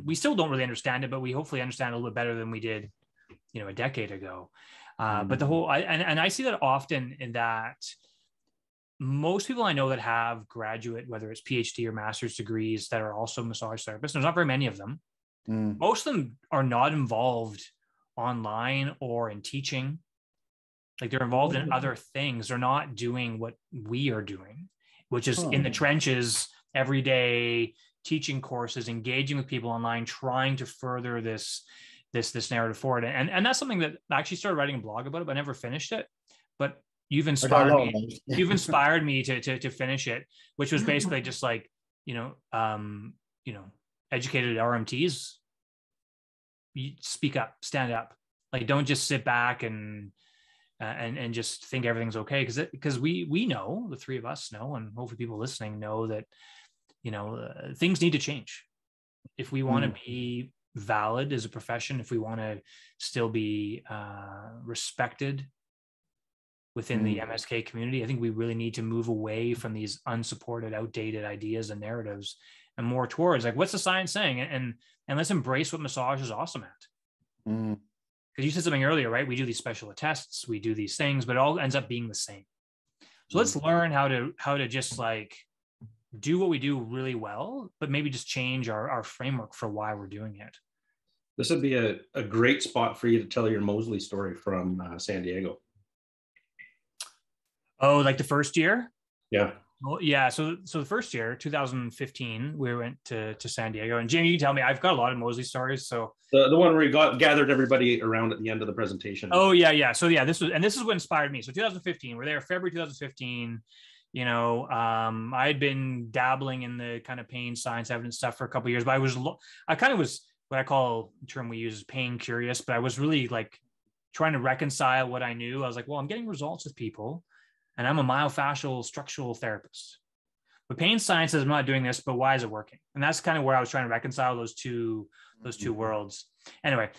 we still don't really understand it, but we hopefully understand a little bit better than we did a decade ago. But the whole, and I see that often, in that most people I know that have graduate, whether it's PhD or master's degrees, that are also massage therapists, there's not very many of them. Most of them are not involved online or in teaching. Like, they're involved in other things. They're not doing what we are doing, which is in the trenches every day, teaching courses, engaging with people online, trying to further this narrative forward. And that's something that I actually started writing a blog about it, but I never finished it. But you've inspired me. You've inspired me to finish it, which was basically just like, educated RMTs, you speak up, stand up. Like, don't just sit back and just think everything's okay. Because we know, the three of us know, and hopefully people listening know, that, things need to change if we want to be valid as a profession, if we want to still be respected within the MSK community. I think we really need to move away from these unsupported, outdated ideas and narratives, and more towards, like, what's the science saying? And let's embrace what massage is awesome at. Because you said something earlier, right? We do these special tests, we do these things, but it all ends up being the same. So let's learn how to just like do what we do really well, but maybe just change our framework for why we're doing it. This would be a great spot for you to tell your Mosley story from San Diego. Oh, like the first year? Yeah. Well, yeah. So the first year, 2015, we went to San Diego. And Jamie, you can tell me, I've got a lot of Mosley stories. So The one where you gathered everybody around at the end of the presentation. oh yeah. So yeah, this is what inspired me. So 2015, we're there February 2015. I had been dabbling in the kind of pain science evidence stuff for a couple of years, but I kind of was what I call the term we use is pain curious, but I was really like trying to reconcile what I knew. I was like, well, I'm getting results with people, and I'm a myofascial structural therapist. But pain science says I'm not doing this, but why is it working? And that's kind of where I was trying to reconcile those two worlds. Anyway,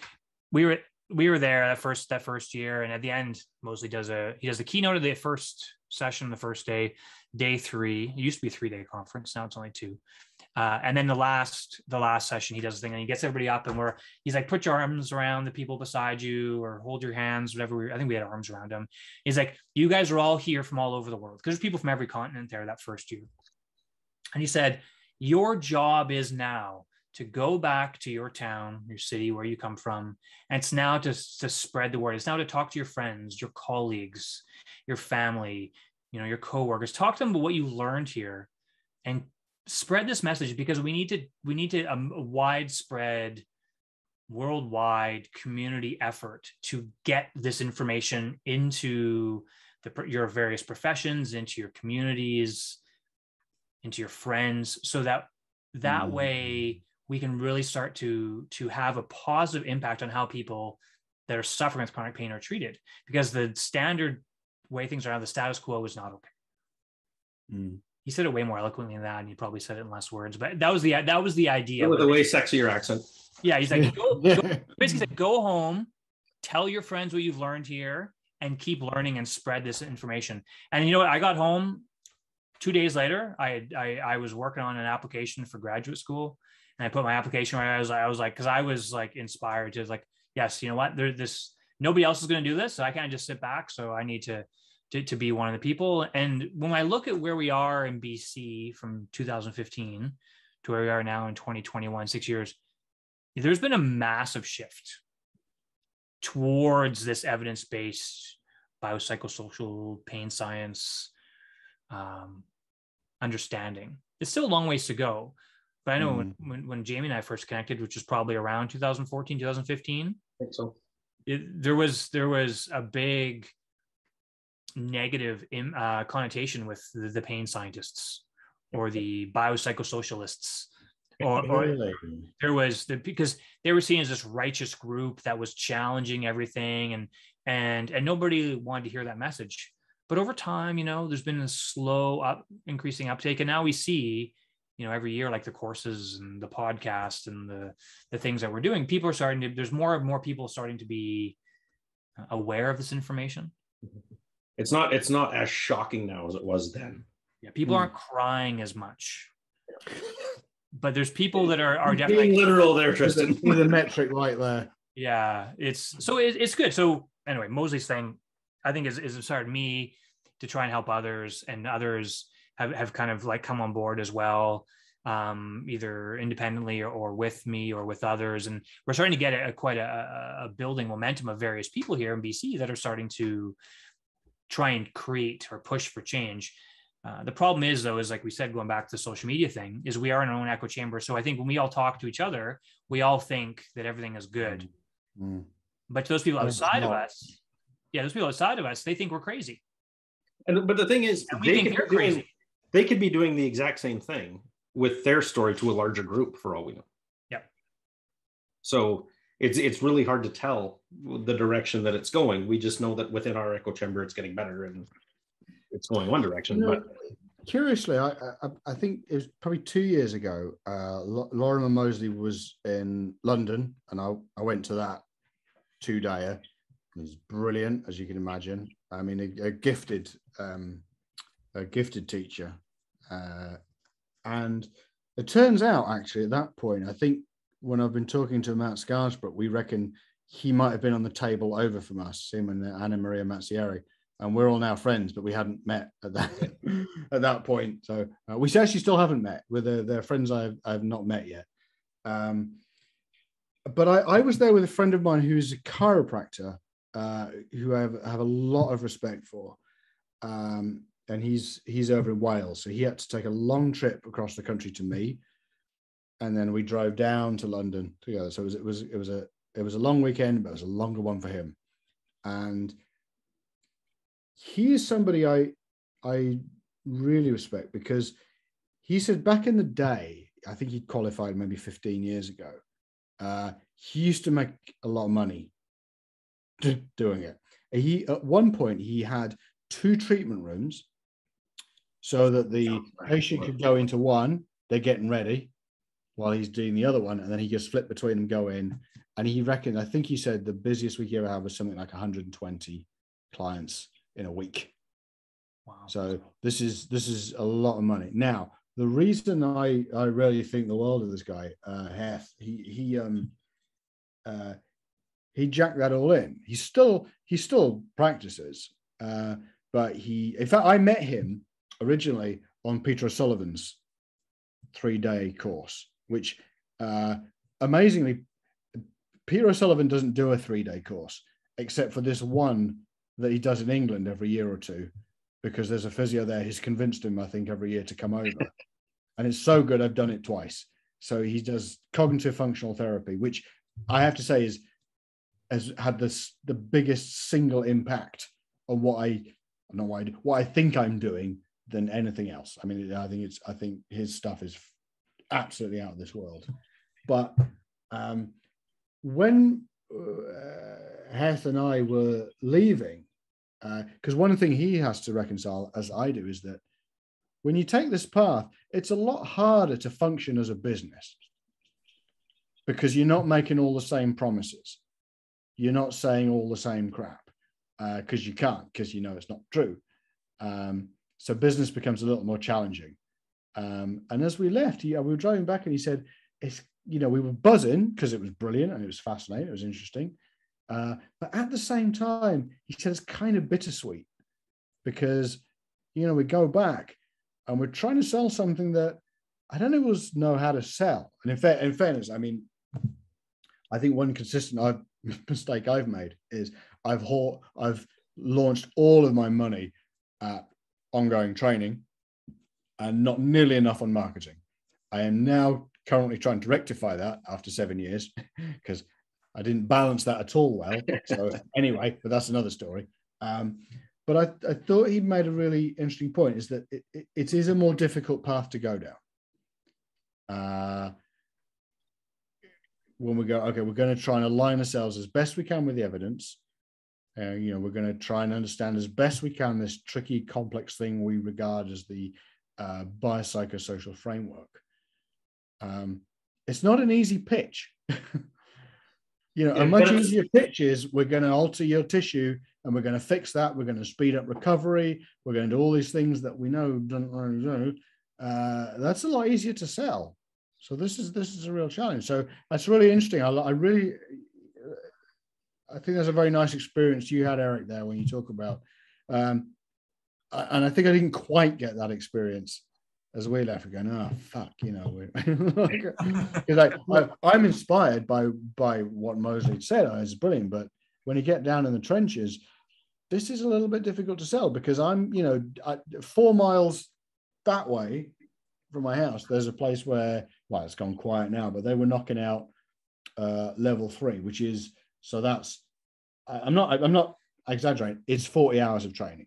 we were there that first year, and at the end, Mosley does the keynote of the first session, the first day 3. It used to be a 3-day conference, now it's only 2. And then the last session, he does the thing, and he gets everybody up, and he's like, put your arms around the people beside you, or hold your hands, whatever. I think we had arms around him. He's like, you guys are all here from all over the world, because there's people from every continent there that first year. And he said, your job is now to go back to your town, your city, where you come from. And it's now to spread the word. It's now to talk to your friends, your colleagues, your family, your coworkers. Talk to them about what you learned here and spread this message, because we need to a widespread, worldwide community effort to get this information into your various professions, into your communities, into your friends, so that way we can really start to have a positive impact on how people that are suffering with chronic pain are treated, because the standard way things are, the status quo is not okay. He said it way more eloquently than that, and he probably said it in less words, but that was the idea. With a way sexier accent. Yeah, he's like, basically said, go home, tell your friends what you've learned here, and keep learning and spread this information. And you know what? I got home 2 days later. I was working on an application for graduate school, and I put my application where I was like, because I was like inspired to like, yes, you know what? Nobody else is going to do this, so I can't just sit back. So I need to be one of the people. And when I look at where we are in BC from 2015 to where we are now in 2021, 6 years, there's been a massive shift towards this evidence-based biopsychosocial pain science understanding. It's still a long ways to go, but I know when Jamie and I first connected, which was probably around 2014, 2015, I think so. There was a big negative connotation with the pain scientists or the biopsychosocialists, or there was because they were seen as this righteous group that was challenging everything, and nobody wanted to hear that message. But over time, there's been a slow increasing uptake, and now we see, every year, like the courses and the podcast and the things that we're doing, people are there's more and more people starting to be aware of this information. It's not as shocking now as it was then. Yeah, people aren't crying as much, but there's people that are definitely being literal there, Tristen. The metric right there. Yeah, it's good. So anyway, Mosley's thing, I think, is inspired me to try and help others, and others have kind of like come on board as well, either independently or with me or with others. And we're starting to get quite a building momentum of various people here in BC that are starting to try and create or push for change. The problem is, though, is like we said, going back to the social media thing, is we are in our own echo chamber. So I think when we all talk to each other, we all think that everything is good. But to those people outside of us, they think we're crazy. But the thing is, they could be doing the exact same thing with their story to a larger group, for all we know. Yeah. So it's really hard to tell the direction that it's going. We just know that within our echo chamber, it's getting better and it's going one direction. But curiously, I think it was probably 2 years ago. Lorimer Mosley was in London, and I went to that 2-dayer. It was brilliant, as you can imagine. I mean, a gifted teacher. And it turns out, actually, at that point, I think when I've been talking to Matt Scarsbrook, we reckon he might have been on the table over from us, him and Anna Maria Mazzieri. And we're all now friends, but we hadn't met at that point. So we actually still haven't met. With their friends I've not met yet. but I was there with a friend of mine who's a chiropractor, who I have a lot of respect for. And he's over in Wales, so he had to take a long trip across the country to me, and then we drove down to London together. So it was a long weekend, but it was a longer one for him. And he is somebody I really respect, because he said back in the day, I think he qualified maybe 15 years ago. He used to make a lot of money doing it. At one point he had 2 treatment rooms, so that the patient could go into one, they're getting ready while he's doing the other one, and then he just flip between them, go in. And he reckoned, I think he said the busiest week he ever had was something like 120 clients in a week. Wow. So this is a lot of money. Now, the reason I really think the world of this guy, Heth, he jacked that all in. He still practices, but in fact, I met him originally on Peter O'Sullivan's 3-day course, which amazingly, Peter O'Sullivan doesn't do a 3-day course, except for this one that he does in England every year or two, because there's a physio there who's convinced him, I think, every year to come over. And it's so good, I've done it twice. So he does cognitive functional therapy, which I have to say has had the biggest single impact on what I think I'm doing than anything else. I mean, I think his stuff is absolutely out of this world. But when Heth and I were leaving, because one thing he has to reconcile, as I do, is that when you take this path, it's a lot harder to function as a business, because you're not making all the same promises. You're not saying all the same crap, because you can't, because you know it's not true. So business becomes a little more challenging. And as we left, we were driving back, and he said, we were buzzing because it was brilliant and it was fascinating, it was interesting. But at the same time, he said it's kind of bittersweet, because, we go back and we're trying to sell something that I don't always know how to sell. And in fairness, I mean, I think one consistent mistake I've made is I've launched all of my money at ongoing training and not nearly enough on marketing. I am now currently trying to rectify that after 7 years, because I didn't balance that at all well. So anyway, but that's another story. But I thought he'd made a really interesting point, is that it is a more difficult path to go down. When we go, okay, we're going to try and align ourselves as best we can with the evidence. We're going to try and understand as best we can this tricky, complex thing we regard as the biopsychosocial framework. It's not an easy pitch. A much easier pitch is, we're going to alter your tissue and we're going to fix that. We're going to speed up recovery. We're going to do all these things that we know don't really do. That's a lot easier to sell. So this is a real challenge. So that's really interesting. I think that's a very nice experience you had, Eric, there when you talk about, and I think I didn't quite get that experience as we left. We're going, oh fuck, because I'm inspired by what Mosley said. It's brilliant, but when you get down in the trenches, this is a little bit difficult to sell, because I'm 4 miles that way from my house, there's a place where, well, it's gone quiet now, but they were knocking out level 3, which is, so that's, I'm not exaggerating, it's 40 hours of training.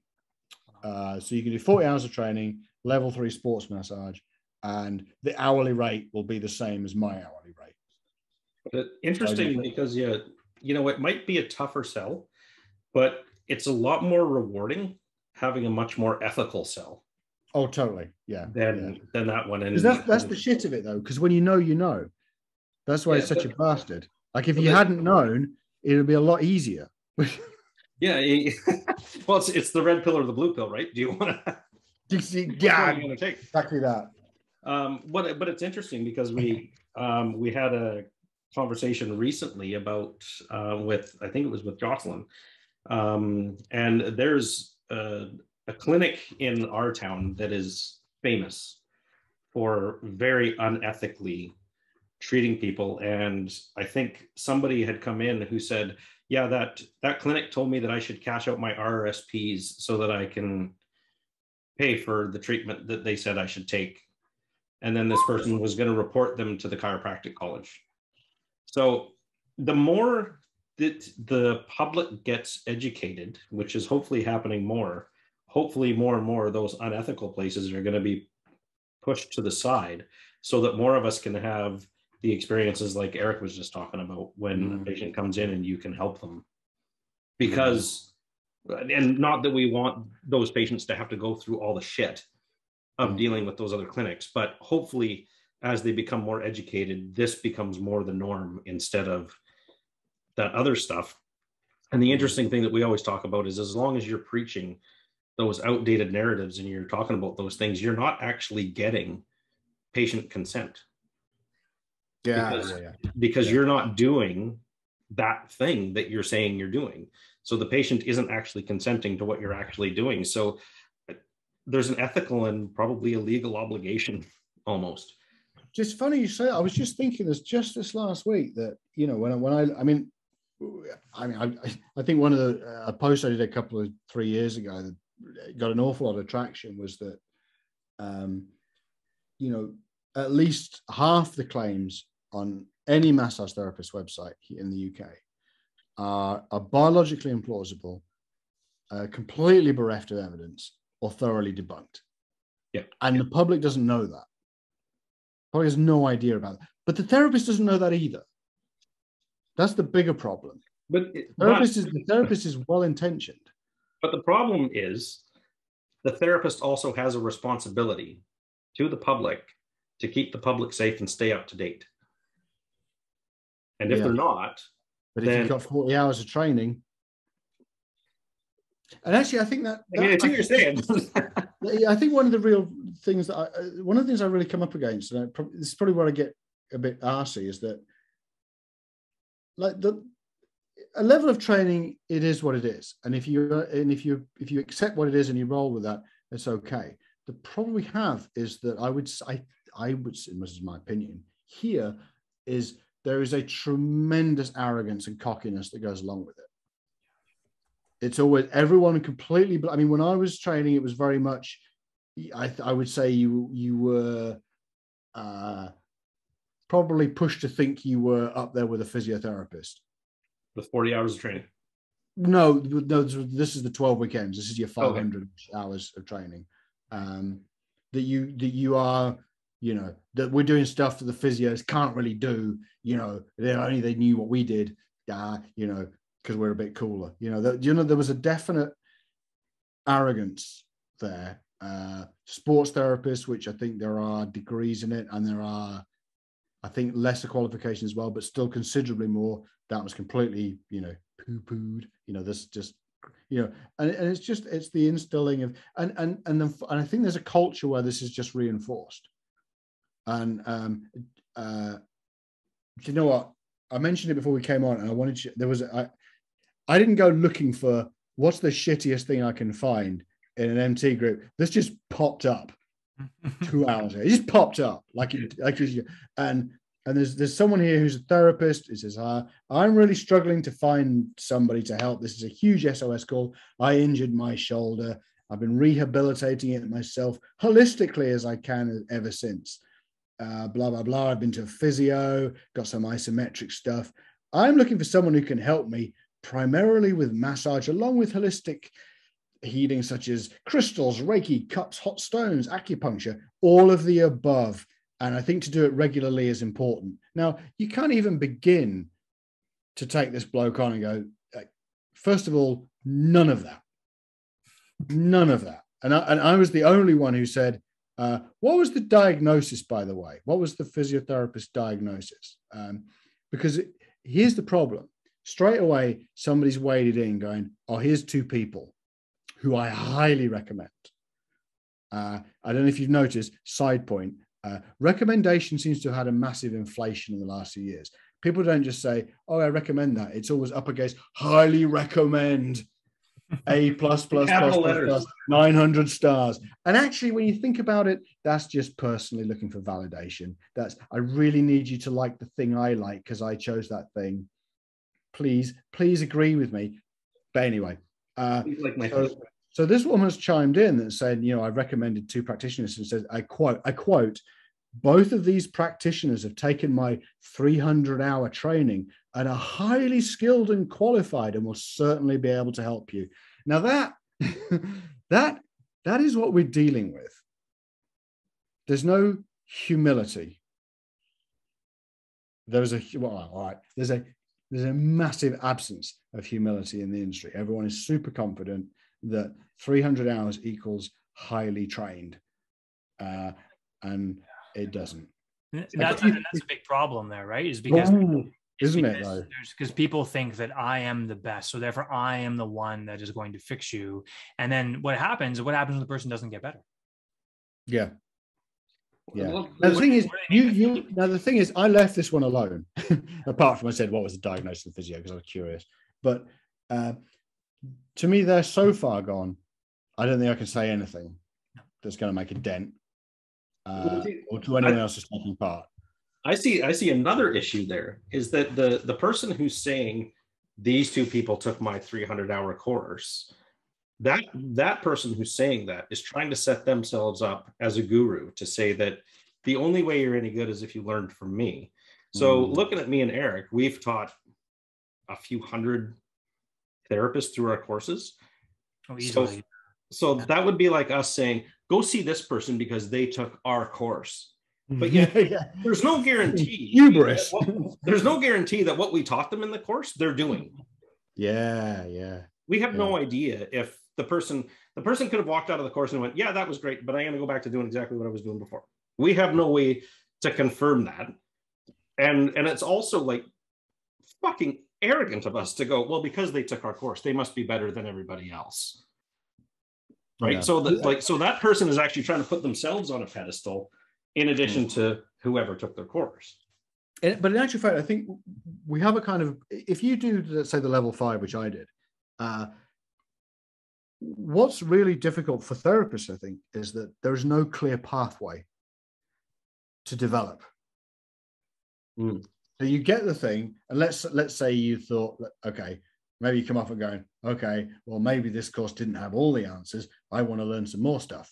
So you can do 40 hours of training, level 3 sports massage, and the hourly rate will be the same as my hourly rate. Interesting, because it might be a tougher sell, but it's a lot more rewarding having a much more ethical sell. Oh, totally. Yeah. Than that one. And that's the shit of it, though, because when you know. That's why it's such a bastard. Like, if you hadn't known, it would be a lot easier. Yeah. Well, it's the red pill or the blue pill, right? Do you want to? Yeah, take exactly that. But it's interesting, because we had a conversation recently about I think it was with Jocelyn, and there's a clinic in our town that is famous for very unethically treating people. And I think somebody had come in who said, yeah, that clinic told me that I should cash out my RRSPs so that I can pay for the treatment that they said I should take. And then this person was going to report them to the chiropractic college. So the more that the public gets educated, which is hopefully happening more, hopefully more and more of those unethical places are going to be pushed to the side so that more of us can have the experiences like Eric was just talking about when a patient comes in and you can help them. Because, and not that we want those patients to have to go through all the shit of dealing with those other clinics, but hopefully as they become more educated, this becomes more the norm instead of that other stuff. And the interesting thing that we always talk about is as long as you're preaching those outdated narratives and you're talking about those things, you're not actually getting patient consent. Because you're not doing that thing that you're saying you're doing. So the patient isn't actually consenting to what you're actually doing. So there's an ethical and probably a legal obligation almost. Just funny you say, I was just thinking this just this last week that, you know, I think one of a post I did a couple of 3 years ago that got an awful lot of traction was that, you know, at least half the claims on any massage therapist website in the UK are biologically implausible, completely bereft of evidence, or thoroughly debunked. Yeah. And the public doesn't know that. Probably has no idea about it. But the therapist doesn't know that either. That's the bigger problem. But the therapist is well-intentioned. But the problem is the therapist also has a responsibility to the public to keep the public safe and stay up to date. And if they're not, but if you've got 40 hours of training, and actually, I think that I mean, it's what you're saying. I think one of the real things that one of the things I really come up against, and this is probably where I get a bit arsey, is that like a level of training, it is what it is, and if you accept what it is and you roll with that, it's okay. The problem we have is that I would, this is my opinion, here is there is a tremendous arrogance and cockiness that goes along with it. It's always everyone completely. I mean, when I was training, it was very much. I would say you were probably pushed to think you were up there with a physiotherapist. With 40 hours of training. No. This is the 12 weekends. This is your 500 hours of training. That you are, you know, that we're doing stuff that the physios can't really do. You know, they knew what we did. You know. Because we're a bit cooler, you know. There was a definite arrogance there. Sports therapists, which I think there are degrees in it, and there are, I think, lesser qualifications as well, but still considerably more. That was completely, you know, poo-pooed. You know, this just, you know, and it's the instilling of, and I think there's a culture where this is just reinforced. And you know what? I mentioned it before we came on, and I wanted to, I didn't go looking for what's the shittiest thing I can find in an MT group. This just popped up 2 hours ago. It just popped up and there's someone here who's a therapist. He says, I'm really struggling to find somebody to help. This is a huge SOS call. I injured my shoulder. I've been rehabilitating it myself holistically as I can ever since. Blah, blah, blah. I've been to a physio, got some isometric stuff. I'm looking for someone who can help me primarily with massage, along with holistic healing, such as crystals, Reiki, cups, hot stones, acupuncture, all of the above. And I think to do it regularly is important. Now, you can't even begin to take this bloke on and go, first of all, none of that. None of that. And I was the only one who said, what was the diagnosis, by the way? What was the physiotherapist diagnosis? Because here's the problem. Straight away, somebody's waded in going, oh, here's two people who I highly recommend. I don't know if you've noticed, side point, recommendation seems to have had a massive inflation in the last few years. People don't just say, oh, I recommend that. It's always up against highly recommend. A plus plus plus Capital plus letters. plus 900 stars. And actually, when you think about it, that's just personally looking for validation. That's, I really need you to like the thing I like because I chose that thing. Please agree with me. But anyway, Like my so this woman's chimed in and said, you know, I recommended 2 practitioners and says, I quote, both of these practitioners have taken my 300-hour training and are highly skilled and qualified and will certainly be able to help you. Now that that is what we're dealing with. There's no humility. There's a massive absence of humility in the industry. Everyone is super confident that 300 hours equals highly trained, and it doesn't. That's a big problem there, right? Is because isn't it though? Because people think that I am the best, so therefore I am the one that is going to fix you. And then what happens when the person doesn't get better? Yeah. Now, the thing is, I left this one alone. Apart from I said what was the diagnosis of the physio because I was curious. But to me, they're so far gone. I don't think I can say anything that's going to make a dent. Or to anyone else who's taking part. I see another issue there is that the person who's saying these 2 people took my 300-hour course, that person who's saying that is trying to set themselves up as a guru to say that the only way you're any good is if you learned from me. So looking at me and Eric, we've taught a few hundred therapists through our courses. Oh, easily. So that would be like us saying, go see this person because they took our course. But yet, there's no guarantee. Hubris. There's no guarantee that what we taught them in the course, they're doing. Yeah. We have no idea if the person could have walked out of the course and went, yeah, that was great, but I'm going to go back to doing exactly what I was doing before. We have no way to confirm that. And it's also like fucking arrogant of us to go, well, because they took our course, they must be better than everybody else. Right. Yeah. So that person is actually trying to put themselves on a pedestal in addition to whoever took their course. But in actual fact, I think we have a kind of, if you do, let's say, the level 5, which I did, what's really difficult for therapists, I think, is that there is no clear pathway to develop. So you get the thing, and let's say you thought, okay, maybe you come off and going, okay, well, maybe this course didn't have all the answers. I want to learn some more stuff.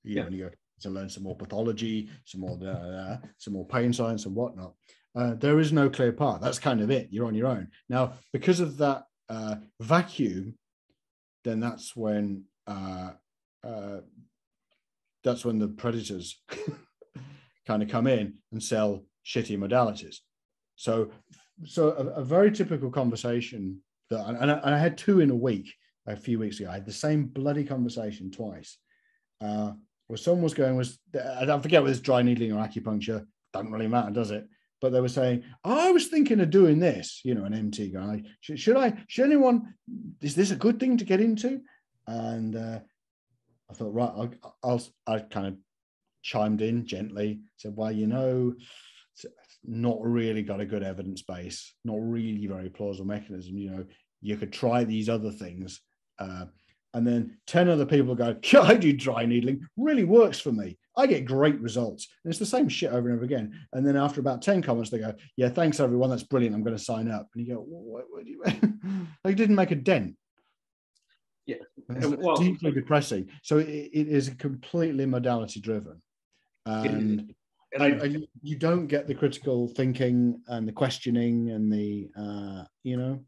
You know, and you go to learn some more pathology, some more pain science and whatnot. There is no clear path. That's kind of it. You're on your own. Now, because of that vacuum, then that's when the predators kind of come in and sell shitty modalities. So a very typical conversation that, and I had 2 in a week a few weeks ago. I had the same bloody conversation twice. Where someone was going, I forget whether it's dry needling or acupuncture, doesn't really matter, does it? But they were saying, I was thinking of doing this, you know, an MT guy. Should anyone, is this a good thing to get into? And I thought, right, I kind of chimed in gently, said, well, you know, it's not really got a good evidence base, not really very plausible mechanism. You know, you could try these other things. And then 10 other people go, yeah, I do dry needling, really works for me. I get great results. And it's the same shit over and over again. And then after about 10 comments, they go, yeah, thanks everyone. That's brilliant. I'm going to sign up. And you go, what do you mean? They didn't make a dent. Yeah. It's deeply depressing. So it is completely modality driven. And you don't get the critical thinking and the questioning and the, you know.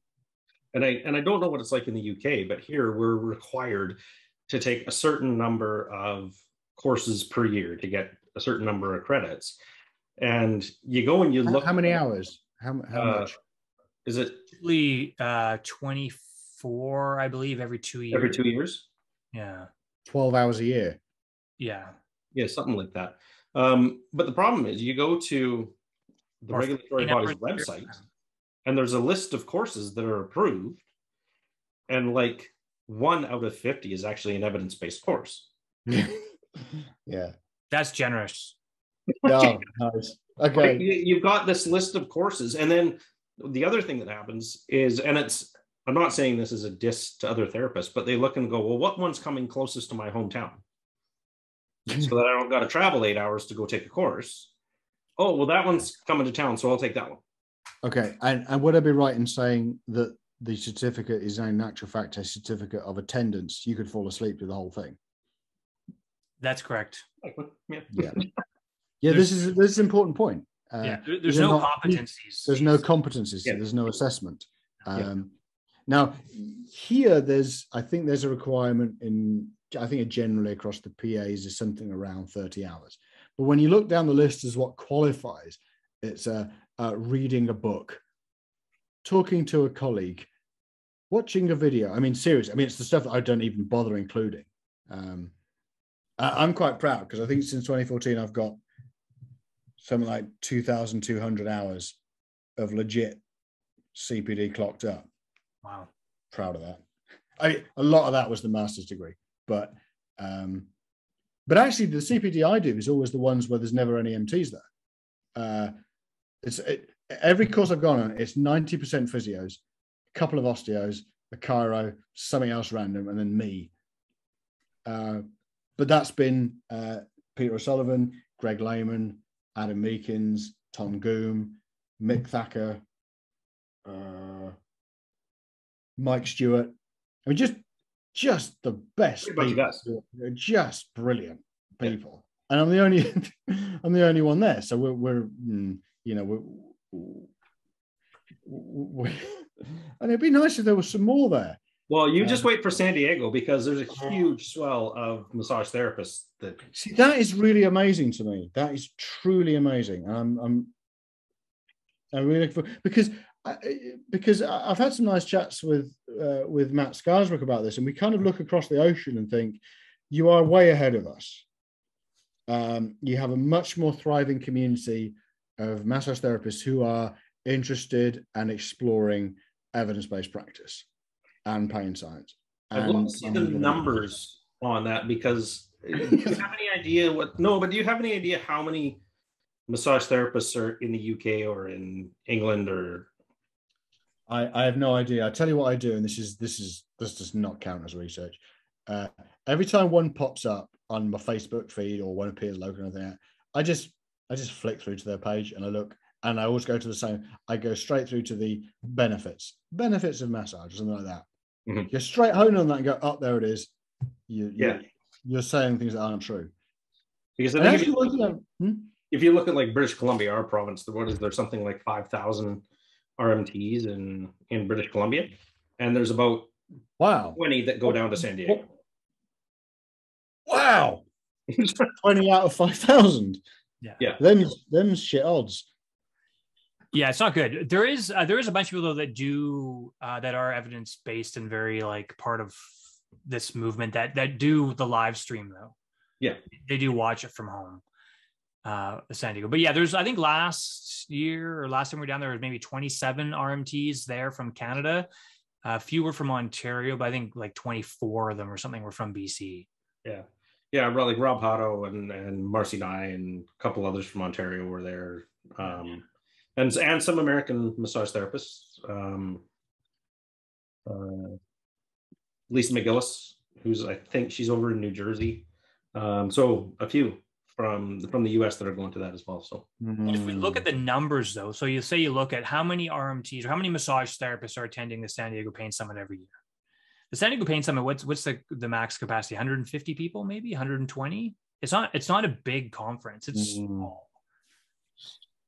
And I don't know what it's like in the UK, but here we're required to take a certain number of courses per year to get a certain number of credits. And you go and you look. How many hours? How much? Is it? 24, I believe, every 2 years. Every 2 years? Yeah. 12 hours a year. Yeah. Yeah, something like that. But the problem is you go to the regulatory body's website, and there's a list of courses that are approved, and like 1 out of 50 is actually an evidence-based course. Yeah, that's generous. No, nice. Okay, like you've got this list of courses, and then the other thing that happens is, and it's I'm not saying this is a diss to other therapists, but they look and go, well, what one's coming closest to my hometown? So that I don't got to travel 8 hours to go take a course. Oh, well, that one's coming to town, so I'll take that one. Okay. And would I be right in saying that the certificate is in actual fact a certificate of attendance? You could fall asleep to the whole thing. That's correct. Yeah. Yeah, this is an important point. There's no competencies. There's no competencies. Yeah. There's no assessment. Now, here I think there's a requirement I think generally across the PAs is something around 30 hours. But when you look down the list as what qualifies, it's reading a book, talking to a colleague, watching a video. I mean, seriously, I mean, it's the stuff that I don't even bother including. I'm quite proud because I think since 2014, I've got something like 2,200 hours of legit CPD clocked up. Wow. Proud of that. A lot of that was the master's degree, but actually the CPD I do is always the ones where there's never any MTs there. Every course I've gone on, it's 90% physios, a couple of osteos, a chiro, something else random, and then me. But that's been Peter O'Sullivan, Greg Lehman, Adam Meekins, Tom Goom, Mick Thacker, Mike Stewart. I mean, just the best people. They're just brilliant people. And I'm the only one there. So we're and it'd be nice if there was some more there. Well, you just wait for San Diego because there's a huge swell of massage therapists. That is really amazing to me. That is truly amazing. I'm really looking for because I've had some nice chats with Matt Scarsbrook about this, and we kind of look across the ocean and think you are way ahead of us. You have a much more thriving community of massage therapists who are interested and exploring evidence-based practice and pain science. I'd love to see the numbers on that because do you have any idea do you have any idea how many massage therapists are in the UK or in England or? I have no idea. I tell you what I do, and this does not count as research. Every time one pops up on my Facebook feed or one appears local or anything, I just flick through to their page and I look, and I always go to the same. I go straight through to the benefits of massage or something like that. Mm-hmm. You're straight home on that and go, oh, there it is. You're saying things that aren't true. Because I think if you look at like British Columbia, our province, there's something like 5,000 RMTs in British Columbia, and there's about 20 that go down to San Diego. Wow. 20 out of 5,000. Yeah. Them shit odds. Yeah, it's not good. There is a bunch of people though that do that are evidence based and very like part of this movement that do the live stream though. Yeah, they do watch it from home, San Diego. But yeah, there's I think last year or last time we were down there was maybe 27 RMTs there from Canada. A few were from Ontario, but I think like 24 of them or something were from BC. Yeah, like Rob Hotto and Marcy Nye and a couple others from Ontario were there. And some American massage therapists. Lisa McGillis, I think she's over in New Jersey. So a few from the US that are going to that as well. So if we look at the numbers though, so you look at how many RMTs or how many massage therapists are attending the San Diego Pain Summit every year. The San Diego Pain Summit, what's the max capacity? 150 people, maybe 120? It's not a big conference. It's small.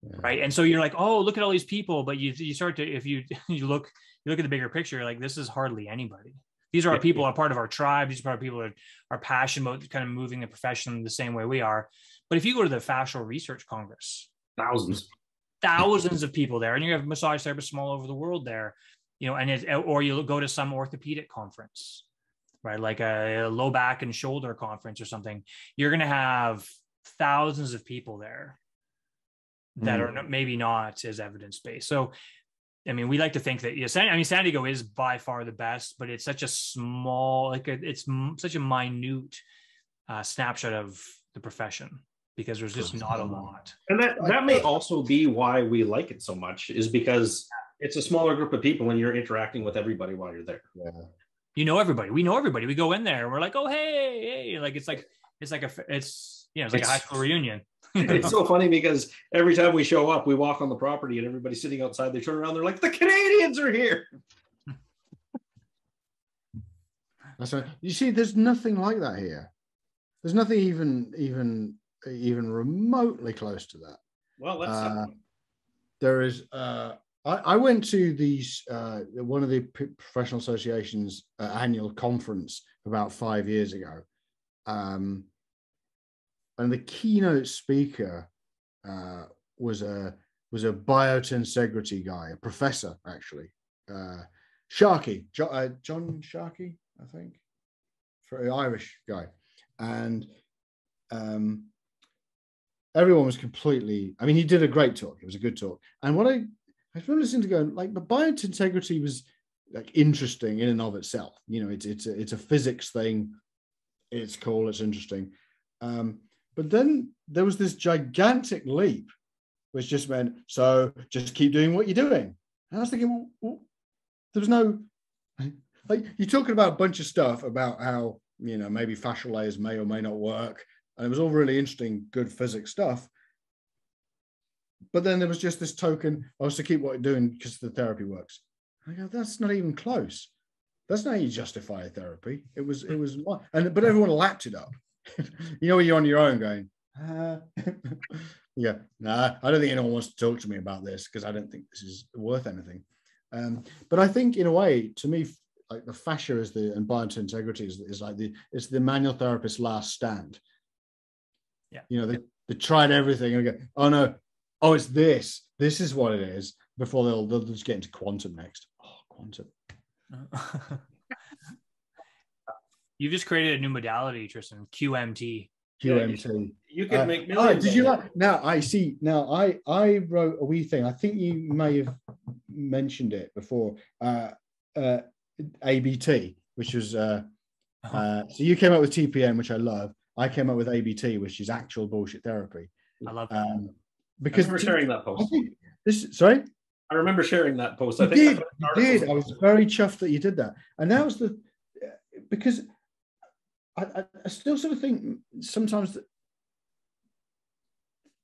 Right. And so you're like, oh, look at all these people. But you start to, if you look at the bigger picture, like this is hardly anybody. These are our people, are part of our tribe. These are our people that are passionate about kind of moving the profession the same way we are. But if you go to the Fascial Research Congress, thousands of people there, and you have massage therapists from all over the world there, or you go to some orthopedic conference, right? Like a low back and shoulder conference or something, you're going to have thousands of people there that are maybe not as evidence-based. So, I mean, we like to think that, San Diego is by far the best, but it's such a small, it's such a minute snapshot of the profession because there's just not a lot. And that may also be why we like it so much, is because It's a smaller group of people and you're interacting with everybody while you're there. Yeah. You know everybody. We know everybody. We go in there. We're like, oh hey. Like it's like a high school reunion. It's so funny because every time we show up, we walk on the property and everybody's sitting outside. They turn around, they're like, the Canadians are here. That's right. You see, there's nothing like that here. There's nothing even remotely close to that. Well, that's there is. I went to these one of the professional associations annual conference about 5 years ago, and the keynote speaker was a biotensegrity guy, a professor actually, Sharkey, John Sharkey, I think, for an Irish guy, and everyone was completely. I mean, he did a great talk. It was a good talk, and what I remember listening to going like the biotensegrity was like interesting in and of itself. You know, it's a physics thing. It's cool. It's interesting. But then there was this gigantic leap, which just meant, so just keep doing what you're doing. And I was thinking, well, there was no, like, you're talking about a bunch of stuff about how, you know, maybe fascial layers may or may not work. And it was all really interesting, good physics stuff. But then there was just this token, oh, so keep what you're doing because the therapy works. I go, that's not even close. That's not how you justify a therapy. But everyone lapped it up. You know, when you're on your own going, yeah, nah, I don't think anyone wants to talk to me about this because I don't think this is worth anything. But I think in a way, to me, like the fascia and biointegrity is like it's the manual therapist's last stand. Yeah. You know, they tried everything and go, oh no, oh, it's this. This is what it is, before they'll just get into quantum next. Oh, quantum. You've just created a new modality, Tristen. QMT. QMT. You can make millions. Did you like? Now I see. Now I wrote a wee thing. I think you may have mentioned it before. ABT, which was so you came up with TPN, which I love. I came up with ABT, which is actual bullshit therapy. I love that. Because I remember sharing that post. Sorry? I remember sharing that post. You did. I was very chuffed that you did that. And that was because I still sort of think sometimes that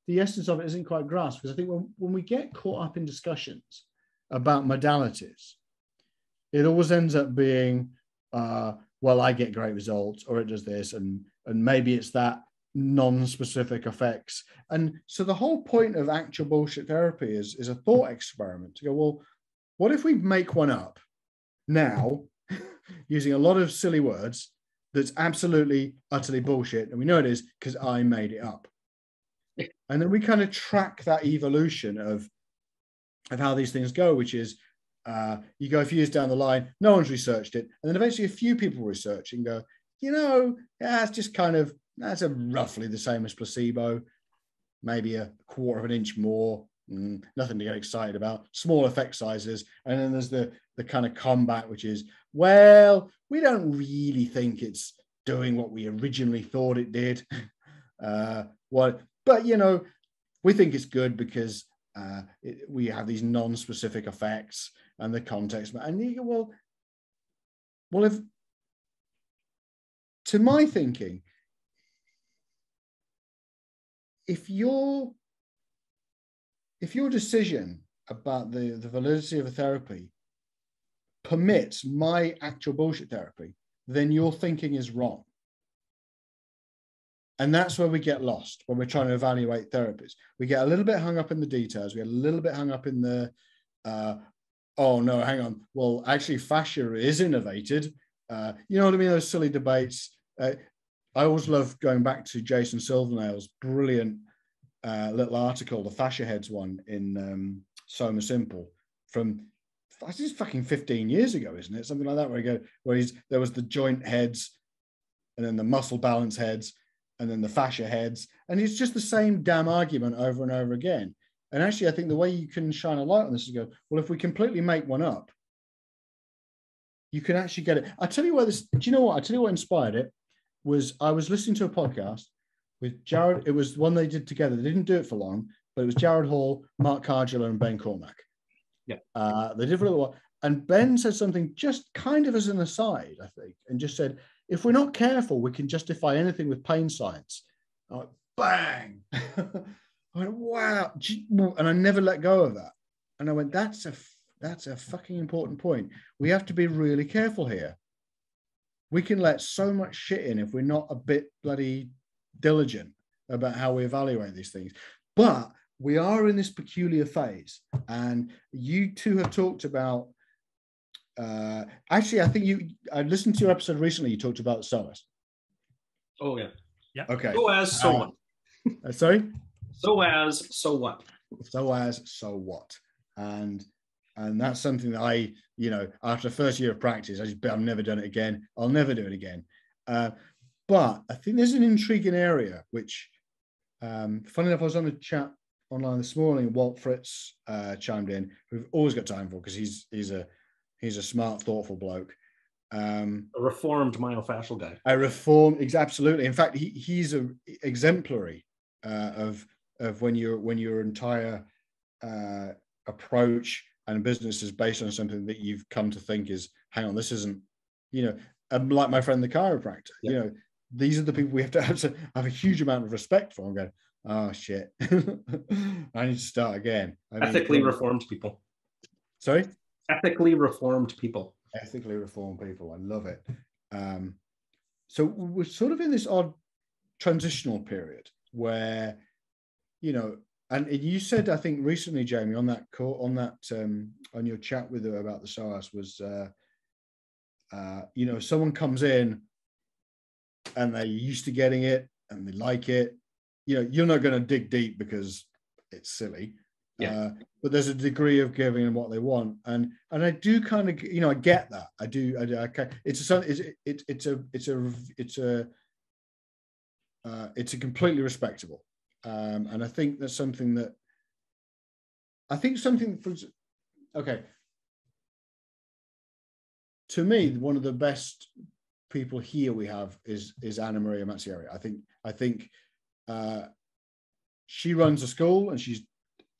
the essence of it isn't quite grasped, because I think when we get caught up in discussions about modalities, it always ends up being, well, I get great results, or it does this, and maybe it's that non-specific effects. And so the whole point of actual bullshit therapy is a thought experiment to go, well, what if we make one up now using a lot of silly words that's absolutely, utterly bullshit, and we know it is because I made it up. And then we kind of track that evolution of how these things go, which is you go a few years down the line, no one's researched it, and then eventually a few people research and go, you know, yeah, it's just kind of, that's roughly the same as placebo, maybe a quarter of an inch more, nothing to get excited about, small effect sizes. And then there's the kind of combat, which is, well, we don't really think it's doing what we originally thought it did. But, you know, we think it's good because we have these non-specific effects and the context. And you go, well, if, to my thinking, if your decision about the validity of a therapy permits my actual bullshit therapy, then your thinking is wrong. And that's where we get lost when we're trying to evaluate therapies. We get a little bit hung up in the details. We get a little bit hung up in the, oh no, hang on. Well, actually fascia is innovated. You know what I mean? Those silly debates. I always love going back to Jason Silvernail's brilliant little article, the fascia heads one in Soma Simple from, this is fucking 15 years ago, isn't it? Something like that, where there was the joint heads and then the muscle balance heads and then the fascia heads. And it's just the same damn argument over and over again. And actually, I think the way you can shine a light on this is go, well, if we completely make one up, you can actually get it. I tell you what, do you know what? I tell you what inspired it was I was listening to a podcast with Jared. It was one they did together. They didn't do it for long, but it was Jared Hall, Mark Cardula, and Ben Cormack. They did for a little while. And Ben said something just kind of as an aside, I think, and just said, if we're not careful, we can justify anything with pain science. I went, bang. I went, wow. And I never let go of that. And I went, that's a fucking important point. We have to be really careful here. We can let so much shit in if we're not a bit bloody diligent about how we evaluate these things. But we are in this peculiar phase. And you two have talked about, actually, I think I listened to your episode recently, you talked about SOAS. Oh, yeah. Yeah. Okay. So what? Sorry? So what? And that's something that I, after the first year of practice, I've never done it again. I'll never do it again. But I think there's an intriguing area, which, funny enough, I was on a chat online this morning. Walt Fritz chimed in, who we've always got time for because he's a smart, thoughtful bloke. A reformed myofascial guy. Absolutely. In fact, he's a exemplary of when your entire approach and business is based on something that you've come to think is, hang on, this isn't, like my friend the chiropractor. Yeah. These are the people we have to have a huge amount of respect for. I'm going, oh shit, I need to start again. Ethically reformed people. Sorry? Ethically reformed people. Ethically reformed people. I love it. So we're sort of in this odd transitional period where, and you said, I think recently, Jamie, on that call, on your chat with her about the SOAS was, someone comes in and they're used to getting it and they like it. You're not going to dig deep because it's silly. Yeah. But there's a degree of giving them what they want, and I do kind of, I get that. I do. It's completely respectable, and I think that's something that okay. To me, one of the best people here we have is Anna Maria Mazzieri. I think she runs a school, and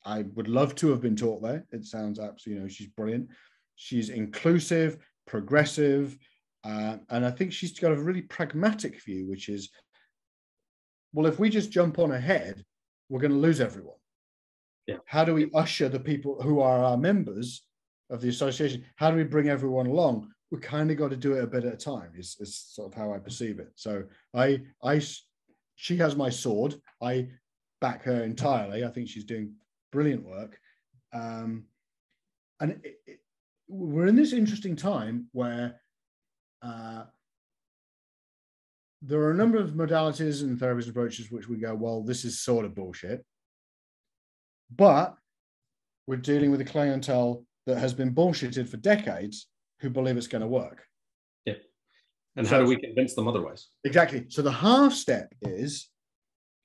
I would love to have been taught there. It sounds absolutely, she's brilliant. She's inclusive, progressive, and I think she's got a really pragmatic view, which is, well, if we just jump on ahead, we're going to lose everyone. Yeah. How do we usher the people who are our members of the association? How do we bring everyone along? We kind of got to do it a bit at a time. Is sort of how I perceive it. So she has my sword. I back her entirely. I think she's doing brilliant work. And we're in this interesting time where there are a number of modalities and therapist approaches which we go, well, this is sort of bullshit. But we're dealing with a clientele that has been bullshitted for decades who believe it's going to work. Yeah. And how do we convince them otherwise? Exactly. So the half step is,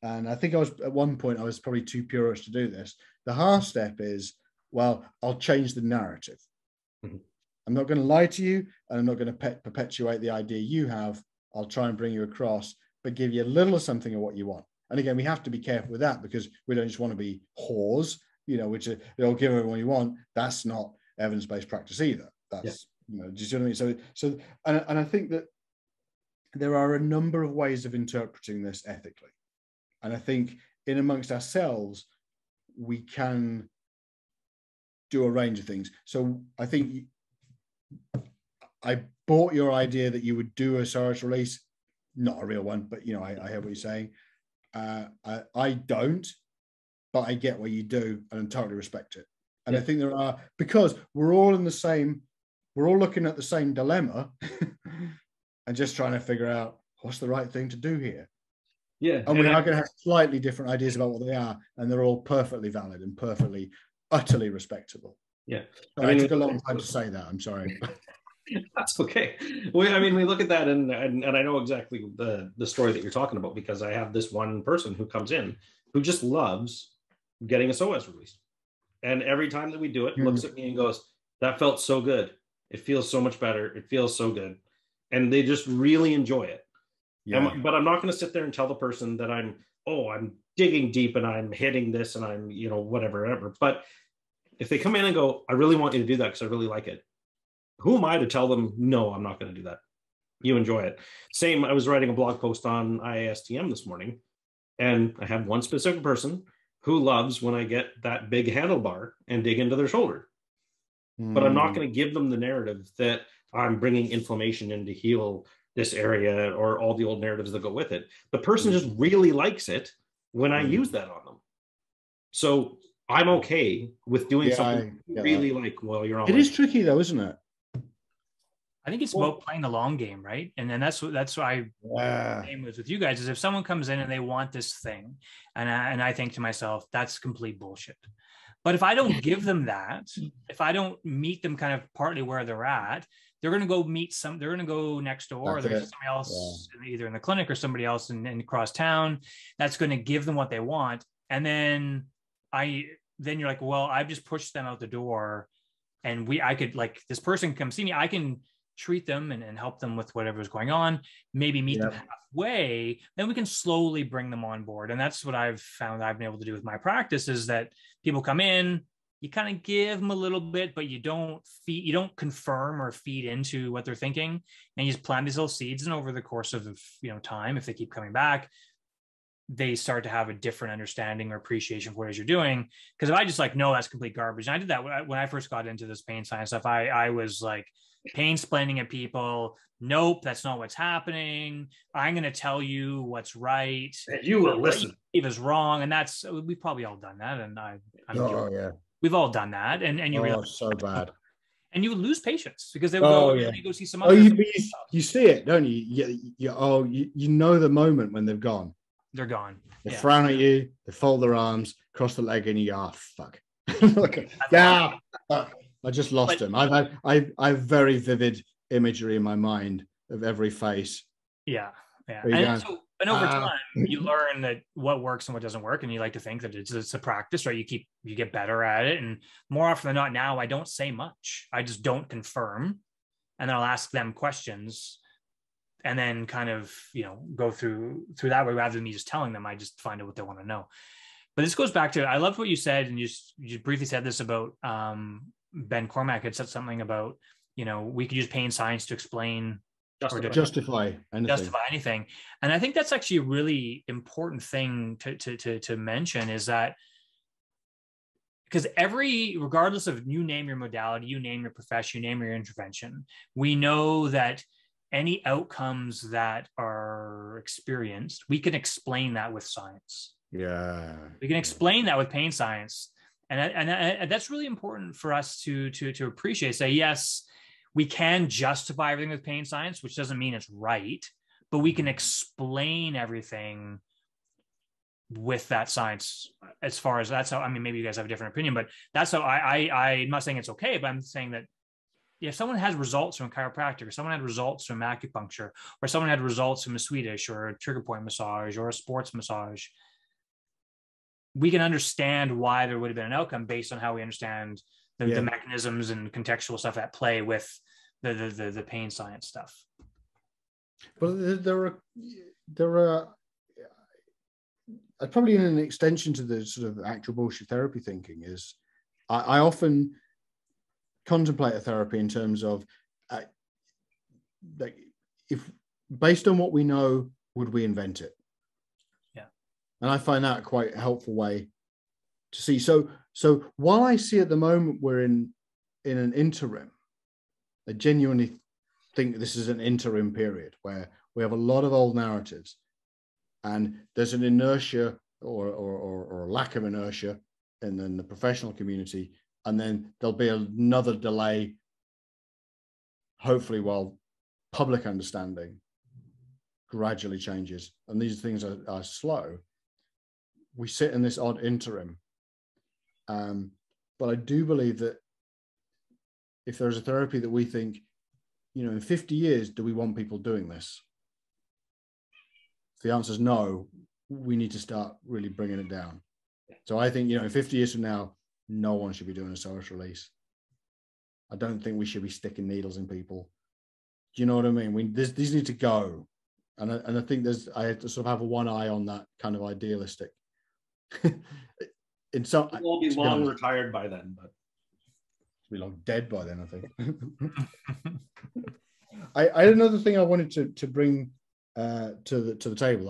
and I think at one point I was probably too purish to do this. The half step is, well, I'll change the narrative. Mm-hmm. I'm not going to lie to you, and I'm not going to perpetuate the idea you have. I'll try and bring you across, but give you a little of something of what you want. And again, we have to be careful with that because we don't just want to be whores, which they'll give everyone you want. That's not evidence-based practice either. That's, do you see what I mean? So, and I think that there are a number of ways of interpreting this ethically. And I think in amongst ourselves, we can do a range of things. So I think I bought your idea that you would do a SOAS release, not a real one, but I hear what you're saying. I don't, but I get what you do, and I totally respect it. And I think because we're all looking at the same dilemma and just trying to figure out what's the right thing to do here. Yeah. And we are going to have slightly different ideas about what they are, and they're all perfectly valid and perfectly, utterly respectable. Yeah. I took a long time to say that. I'm sorry. That's okay. We look at that, and I know exactly the story that you're talking about, because I have this one person who comes in who just loves getting a SOAS release. And every time that we do it, looks at me and goes, that felt so good. It feels so much better. It feels so good. And they just really enjoy it. Yeah. But I'm not going to sit there and tell the person that I'm digging deep and I'm hitting this and I'm, whatever. But if they come in and go, I really want you to do that because I really like it, who am I to tell them, no, I'm not going to do that? You enjoy it. Same, I was writing a blog post on IASTM this morning, and I have one specific person who loves when I get that big handlebar and dig into their shoulder. But I'm not going to give them the narrative that I'm bringing inflammation in to heal this area or all the old narratives that go with it. The person just really likes it when I use that on them. So I'm okay with doing something really like, well, you're on. It is tricky though, isn't it? I think it's about playing the long game, right? And then that's what I aim with you guys is if someone comes in and they want this thing, and I think to myself, that's complete bullshit. But if I don't give them that, if I don't meet them kind of partly where they're at, they're going to go they're going to go next door, or there's somebody else either in the clinic or somebody else in across town that's going to give them what they want. And then you're like, well, I've just pushed them out the door, and I could, like, this person come see me, I can treat them and help them with whatever's going on, maybe meet them halfway, then we can slowly bring them on board. And that's what I've found I've been able to do with my practice, is that people come in, you kind of give them a little bit, but you don't confirm or feed into what they're thinking, and you just plant these little seeds. And over the course of time, if they keep coming back, they start to have a different understanding or appreciation for what it is you're doing. Because if I just like, no, that's complete garbage. And I did that when I first got into this pain science stuff. I was like pain splaining at people. Nope, that's not what's happening. I'm going to tell you what's right. And you will listen. Eve is wrong. And we've probably all done that. And we've all done that. And you realize so bad. And you would lose patience because they would go see some other. You see it, don't you? You know the moment when they've gone. They're gone. They frown at you, they fold their arms, cross the leg, and you go, oh, fuck. I just lost him. I have very vivid imagery in my mind of every face. Yeah. And over time, you learn that what works and what doesn't work, and you like to think that it's a practice, right? You get better at it, and more often than not, now I don't say much. I just don't confirm, and then I'll ask them questions. And then kind of, go through that way rather than me just telling them. I just find out what they want to know. But this goes back to, I love what you said, and you briefly said this about Ben Cormack had said something about, we could use pain science to explain or to justify anything. And I think that's actually a really important thing to mention, is that because regardless of you name your modality, you name your profession, you name your intervention, we know that any outcomes that are experienced, we can explain that with science. Yeah. We can explain that with pain science. And that's really important for us to appreciate. Say, yes, we can justify everything with pain science, which doesn't mean it's right, but we can explain everything with that science. As far as that's how, maybe you guys have a different opinion, but that's how I'm not saying it's okay, but I'm saying that if someone has results from chiropractic, or someone had results from acupuncture, or someone had results from a Swedish or a trigger point massage or a sports massage, we can understand why there would have been an outcome based on how we understand the mechanisms and contextual stuff at play with the pain science stuff. Well, there are probably in an extension to the sort of actual bullshit therapy thinking is I often contemplate a therapy in terms of if based on what we know, would we invent it? Yeah. And I find that a quite helpful way to see. So while I see at the moment we're in an interim, I genuinely think this is an interim period where we have a lot of old narratives and there's an inertia or a lack of inertia in the professional community. And then there'll be another delay, hopefully, while public understanding gradually changes. And these things are slow. We sit in this odd interim. But I do believe that if there's a therapy that we think, in 50 years, do we want people doing this? If the answer is no, we need to start really bringing it down. So I think, in 50 years from now, no one should be doing a psoas release. I don't think we should be sticking needles in people. Do you know what I mean? These need to go. And I think I have to sort of have one eye on that kind of idealistic. We'll be long retired by then, but be long dead by then, I think. I had another thing I wanted to bring to the table.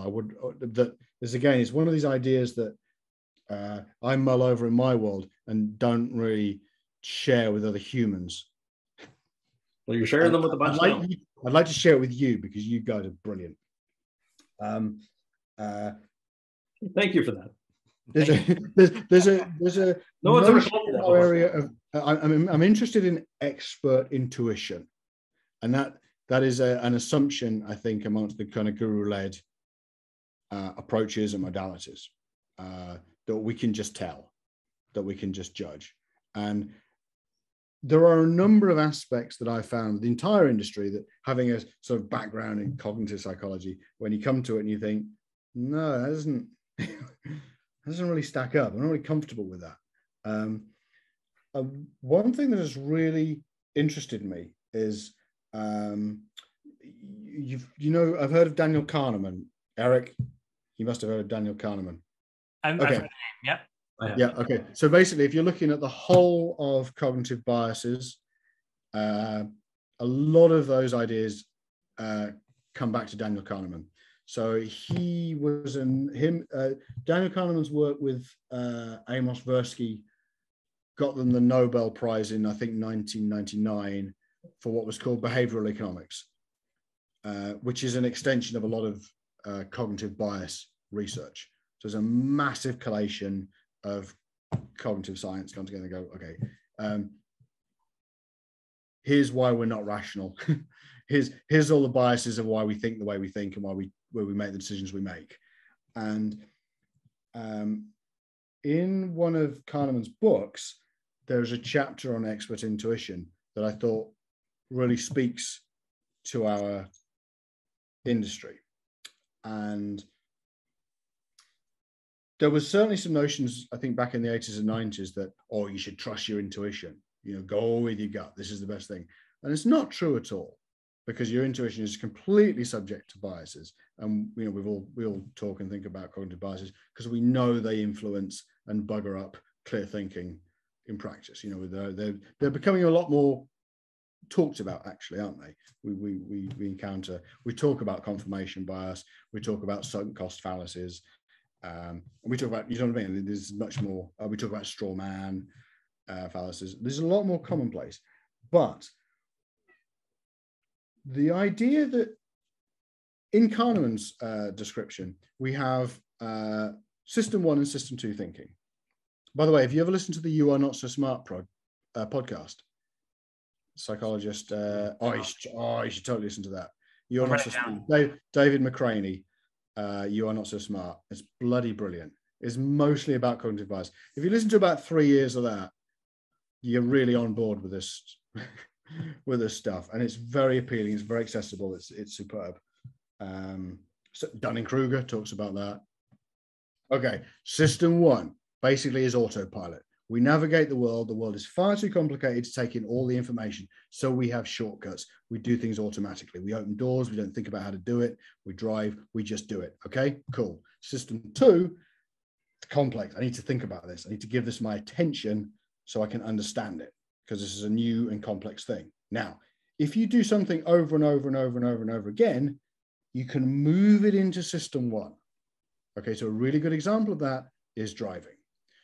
It's one of these ideas that I mull over in my world and don't really share with other humans. Well, you're sharing them with a bunch now. I'd like to share it with you because you guys are brilliant. Thank you for that. There's a No, it's a area of I'm interested in expert intuition, and that is an assumption, I think, amongst the kind of guru-led approaches and modalities, that we can just tell, that we can just judge. And there are a number of aspects that I found with the entire industry that, having a sort of background in cognitive psychology, when you come to it and you think, no, that doesn't really stack up. I'm not really comfortable with that. One thing that has really interested me is, I've heard of Daniel Kahneman. Eric, you must have heard of Daniel Kahneman. I've heard the name. Yep. Yeah. Okay. So basically, if you're looking at the whole of cognitive biases, a lot of those ideas come back to Daniel Kahneman. So Daniel Kahneman's work with Amos Tversky got them the Nobel Prize in, I think, 1999 for what was called behavioral economics, which is an extension of a lot of cognitive bias research. So there's a massive collation of cognitive science come together and go, okay, here's why we're not rational. here's all the biases of why we think the way we think and where we make the decisions we make. And in one of Kahneman's books, there's a chapter on expert intuition that I thought really speaks to our industry. And there was certainly some notions, I think, back in the 80s and 90s that, oh, you should trust your intuition, go with your gut. This is the best thing. And it's not true at all, because your intuition is completely subject to biases. And, we all talk and think about cognitive biases because we know they influence and bugger up clear thinking in practice. They're becoming a lot more talked about, actually, aren't they? We talk about confirmation bias. We talk about sunk cost fallacies. We talk about, you know what I mean? There's much more. We talk about straw man fallacies. There's a lot more commonplace. But the idea that in Kahneman's description, we have system 1 and system 2 thinking. By the way, have you ever listened to the You Are Not So Smart podcast? Psychologist, you should totally listen to that. You Are Not So Smart. David McCraney. You Are Not So Smart. It's bloody brilliant. It's mostly about cognitive bias. If you listen to about 3 years of that, you're really on board with this with this stuff, and it's very appealing. It's very accessible. It's superb. So Dunning-Kruger talks about that. Okay, system 1 basically is autopilot. We navigate the world. The world is far too complicated to take in all the information. So we have shortcuts. We do things automatically. We open doors. We don't think about how to do it. We drive. We just do it. Okay, cool. System 2, it's complex. I need to think about this. I need to give this my attention so I can understand it, because this is a new and complex thing. Now, if you do something over and over and over and over and over again, you can move it into system 1. Okay, so a really good example of that is driving.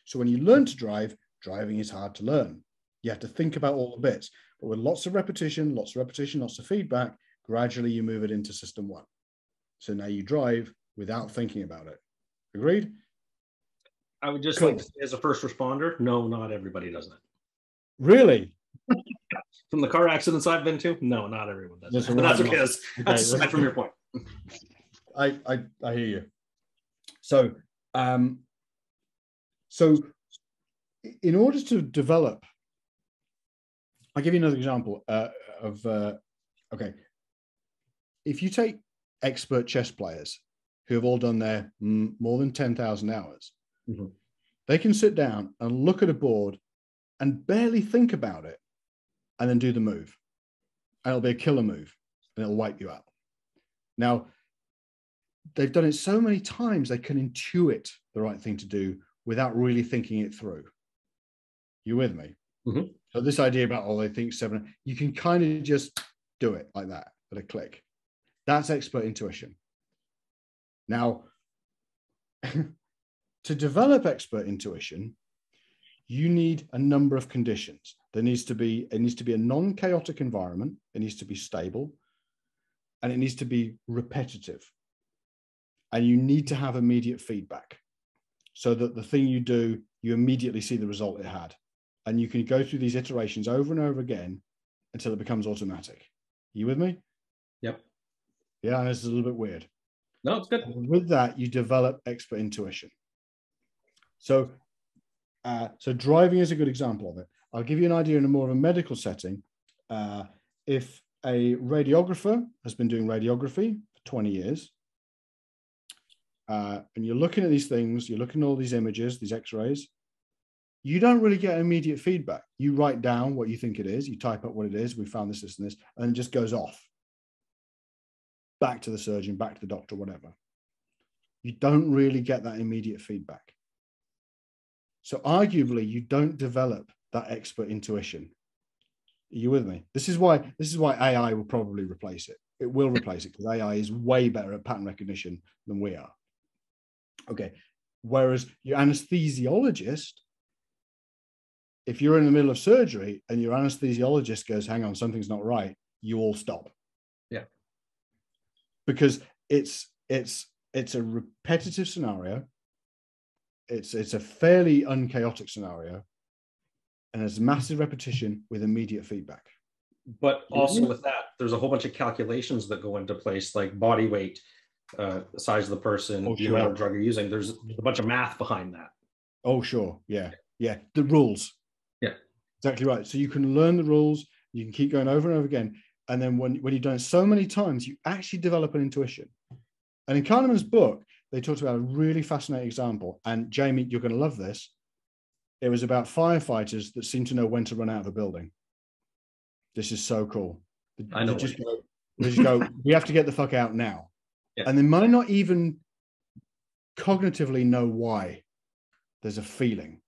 So when you learn to drive, driving is hard to learn. You have to think about all the bits. But with lots of repetition, lots of feedback, gradually you move it into system 1. So now you drive without thinking about it. Agreed? I would just like to say, as a first responder, no, not everybody does that. Really? From the car accidents I've been to, no, not everyone does that. But that's okay. That's aside from your point. I hear you. So, in order to develop, I'll give you another example okay, if you take expert chess players who have all done their more than 10,000 hours, mm-hmm. They can sit down and look at a board and barely think about it and then do the move. And it'll be a killer move and it'll wipe you out. Now, they've done it so many times, they can intuit the right thing to do without really thinking it through. You with me? Mm-hmm. So this idea about, oh, they think 7, you can kind of just do it like that at a click. That's expert intuition. Now, to develop expert intuition, you need a number of conditions. It needs to be a non-chaotic environment. It needs to be stable, and it needs to be repetitive. And you need to have immediate feedback so that the thing you do, you immediately see the result it had. And you can go through these iterations over and over again until it becomes automatic. Are you with me? Yep. Yeah, and this is a little bit weird. No, it's good. And with that, you develop expert intuition. So driving is a good example of it. I'll give you an idea in a more of a medical setting. If a radiographer has been doing radiography for 20 years, and you're looking at these things, you're looking at all these images, these x-rays, you don't really get immediate feedback. You write down what you think it is, you type up what it is, we found this, this, and this, and it just goes off. Back to the surgeon, back to the doctor, whatever. You don't really get that immediate feedback. So arguably, you don't develop that expert intuition. Are you with me? This is why AI will probably replace it. It will replace it because AI is way better at pattern recognition than we are. Okay. Whereas your anesthesiologist, if you're in the middle of surgery and your anesthesiologist goes, hang on, something's not right, you all stop. Yeah. Because it's a repetitive scenario. It's a fairly unchaotic scenario, and there's massive repetition with immediate feedback. But also with that, there's a whole bunch of calculations that go into place, like body weight, the size of the person, the amount of drug you're using. There's a bunch of math behind that. Oh, sure. Yeah. Yeah. The rules. Yeah. Exactly right. So you can learn the rules, you can keep going over and over again. And then when you've done it so many times, you actually develop an intuition. And in Kahneman's book, they talked about a really fascinating example. And Jamie, you're going to love this. It was about firefighters that seem to know when to run out of a building. This is so cool. I know. They just go, we have to get the fuck out now. Yeah. And they might not even cognitively know why. There's a feeling.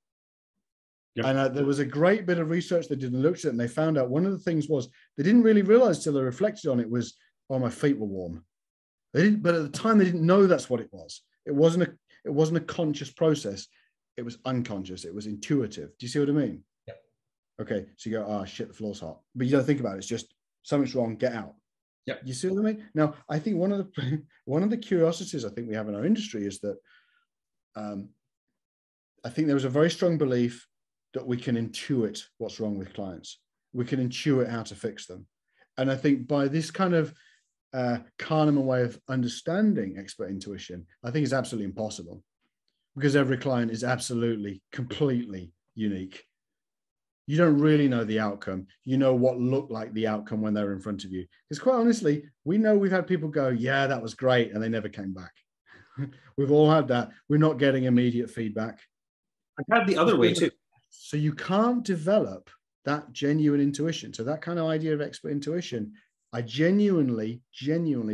Yep. And there was a great bit of research they did and looked at it, and they found out one of the things was they didn't really realize till they reflected on it was, oh, my feet were warm. They didn't, but at the time they didn't know that's what it was. It wasn't a conscious process. It was unconscious. It was intuitive. Do you see what I mean? Yeah. Okay. So you go, oh shit, the floor's hot. But you don't think about it. It's just something's wrong, get out. Yeah. You see what I mean? Now, I think one of the curiosities I think we have in our industry is that I think there was a very strong belief that we can intuit what's wrong with clients. We can intuit how to fix them. And I think by this kind of Kahneman way of understanding expert intuition, I think it's absolutely impossible because every client is absolutely, completely unique. You don't really know the outcome. You know what looked like the outcome when they're in front of you. Because quite honestly, we know we've had people go, yeah, that was great, and they never came back. We've all had that. We're not getting immediate feedback. I've had the other way too. So you can't develop that genuine intuition. So that kind of idea of expert intuition, I genuinely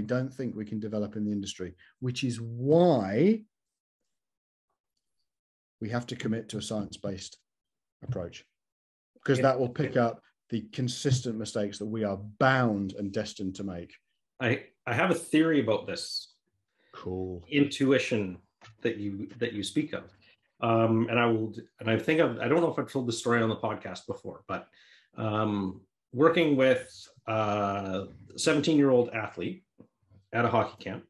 don't think we can develop in the industry, which is why we have to commit to a science-based approach, because that will pick up the consistent mistakes that we are bound and destined to make. I have a theory about this. Cool. Intuition that you speak of. And I don't know if I've told the story on the podcast before, but working with a 17-year-old athlete at a hockey camp,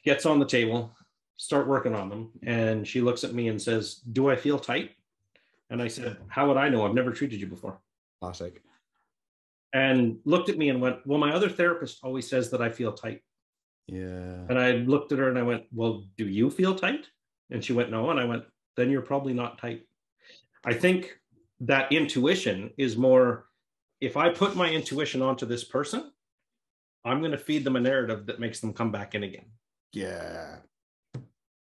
gets on the table, start working on them. And she looks at me and says, do I feel tight? And I said, how would I know? I've never treated you before. Classic. And looked at me and went, well, my other therapist always says that I feel tight. Yeah. And I looked at her and I went, well, do you feel tight? And she went, no. And I went, then you're probably not tight. I think that intuition is more, if I put my intuition onto this person, I'm going to feed them a narrative that makes them come back in again. Yeah.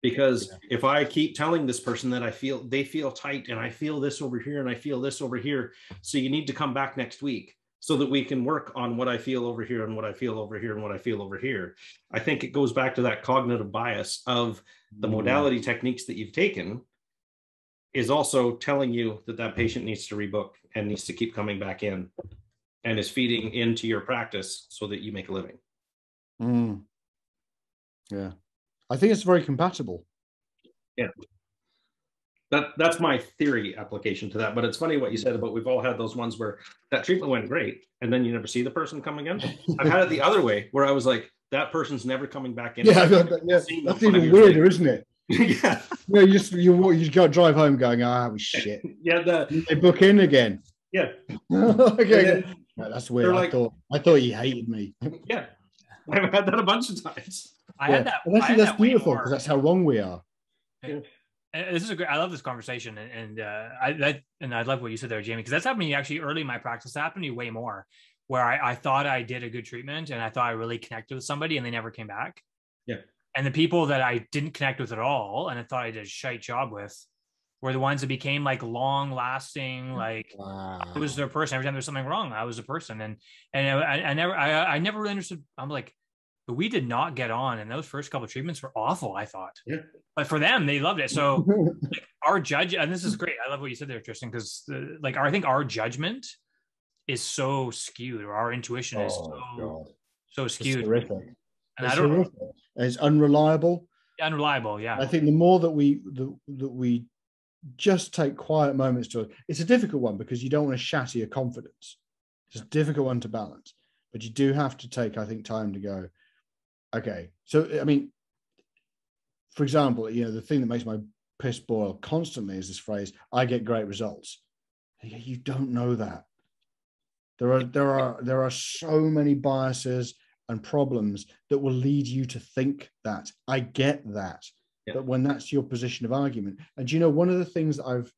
Because if I keep telling this person that they feel tight and I feel this over here and I feel this over here, so you need to come back next week so that we can work on what I feel over here and what I feel over here and what I feel over here. I think it goes back to that cognitive bias of the modality techniques that you've taken. is also telling you that that patient needs to rebook and needs to keep coming back in, and is feeding into your practice so that you make a living. Yeah, I think it's very compatible. Yeah, that's my theory application to that. But it's funny what you said about we've all had those ones where that treatment went great and then you never see the person come again. I've had it the other way where I was like, that person's never coming back in. Yeah, that's even weirder, isn't it? Yeah. No, you just got to drive home going, shit. Yeah, they book in again. Yeah. Okay. No, that's weird. I thought he hated me. Yeah, I've had that a bunch of times. I had that. That's beautiful because that's how wrong we are. Yeah. This is a great. I love this conversation, and I love what you said there, Jamie, because that's happened to me actually early in my practice. It happened to me way more, where I thought I did a good treatment and I thought I really connected with somebody, and they never came back. Yeah, and the people that I didn't connect with at all, and I thought I did a shite job with, were the ones that became like long lasting. Like I was their person. Every time there's something wrong, I was a person, and I never really understood. I'm like, but we did not get on, and those first couple of treatments were awful, I thought. Yeah. But for them, they loved it. So like, our judge, and this is great. I love what you said there, Tristen, because I think our judgment is so skewed, or our intuition is so skewed. It's horrific. And I don't know. It's unreliable. Unreliable, yeah. I think the more that we just take quiet moments it's a difficult one because you don't want to shatter your confidence. It's a difficult one to balance, but you do have to take, I think, time to go, okay. So, I mean, for example, the thing that makes my piss boil constantly is this phrase, I get great results. You don't know that. There are so many biases and problems that will lead you to think that. I get that. Yeah. But when that's your position of argument, and one of the things that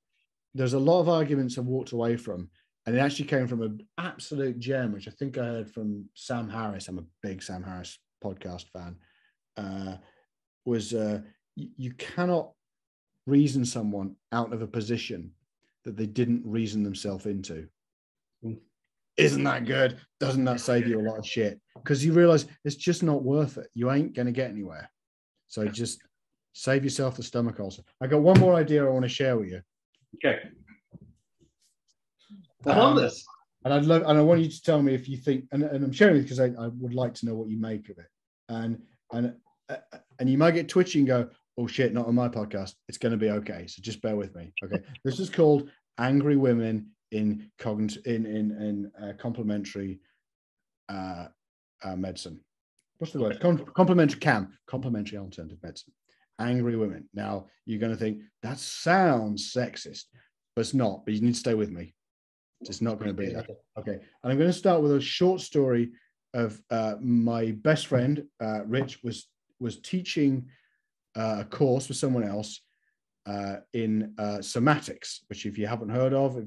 there's a lot of arguments I've walked away from, and it actually came from an absolute gem, which I think I heard from Sam Harris. I'm a big Sam Harris podcast fan. You cannot reason someone out of a position that they didn't reason themselves into. Isn't that good? Doesn't that save you a lot of shit? Because you realize it's just not worth it. You ain't going to get anywhere. So just save yourself the stomach ulcer. I got one more idea I want to share with you. Okay. I love this. And I want you to tell me if you think, and I'm sharing this because I would like to know what you make of it. And you might get twitchy and go, oh shit, not on my podcast. It's going to be okay. So just bear with me. Okay. This is called Angry Women in complementary medicine. What's the word? Complementary alternative medicine. Angry women. Now you're going to think that sounds sexist, but it's not. But you need to stay with me. It's not going to be that. Okay. And I'm going to start with a short story of my best friend, Rich, was teaching a course with someone else in somatics, which if you haven't heard of,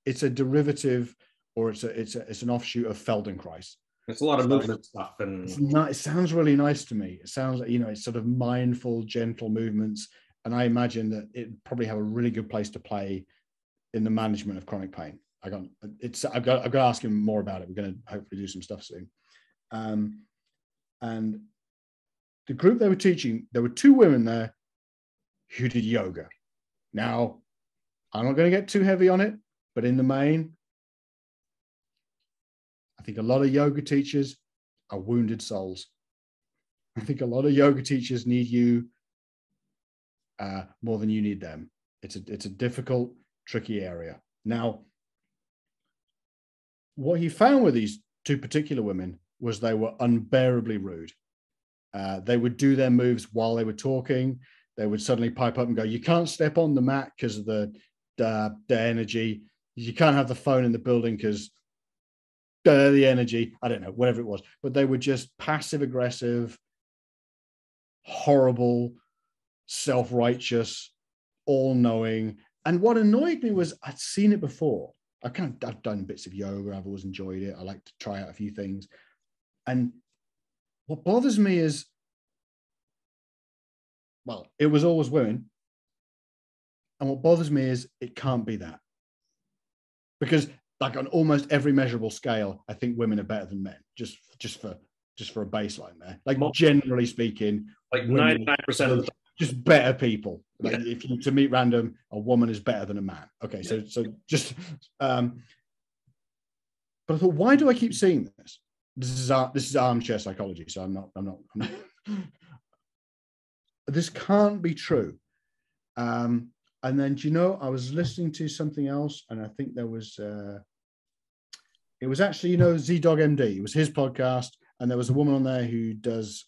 it's a derivative, or it's an offshoot of Feldenkrais. It's a lot of movement stuff, and it sounds really nice to me. It sounds like it's sort of mindful, gentle movements, and I imagine that it probably have a really good place to play in the management of chronic pain. I've got to ask him more about it. We're going to hopefully do some stuff soon. And the group they were teaching, there were two women there who did yoga. Now, I'm not going to get too heavy on it, but in the main, I think a lot of yoga teachers are wounded souls. I think a lot of yoga teachers need you more than you need them. It's a difficult, tricky area. Now, what he found with these two particular women was they were unbearably rude. They would do their moves while they were talking. They would suddenly pipe up and go, you can't step on the mat because of the energy. You can't have the phone in the building because the energy. I don't know, whatever it was. But they were just passive aggressive, horrible, self-righteous, all-knowing. And what annoyed me was I'd seen it before. I've done bits of yoga. I've always enjoyed it. I like to try out a few things. And what bothers me is, well, it was always women. And what bothers me is it can't be that. Because like on almost every measurable scale, I think women are better than men, just for a baseline there. Like generally speaking, like 99% of the time. just better people. Like if you to meet random, a woman is better than a man. Okay, so just but I thought, why do I keep seeing this? This is armchair psychology, so I'm not this can't be true. And then, do you know, I was listening to something else, and I think there was it was actually, you know, Z-Dog MD. It was his podcast, and there was a woman on there who does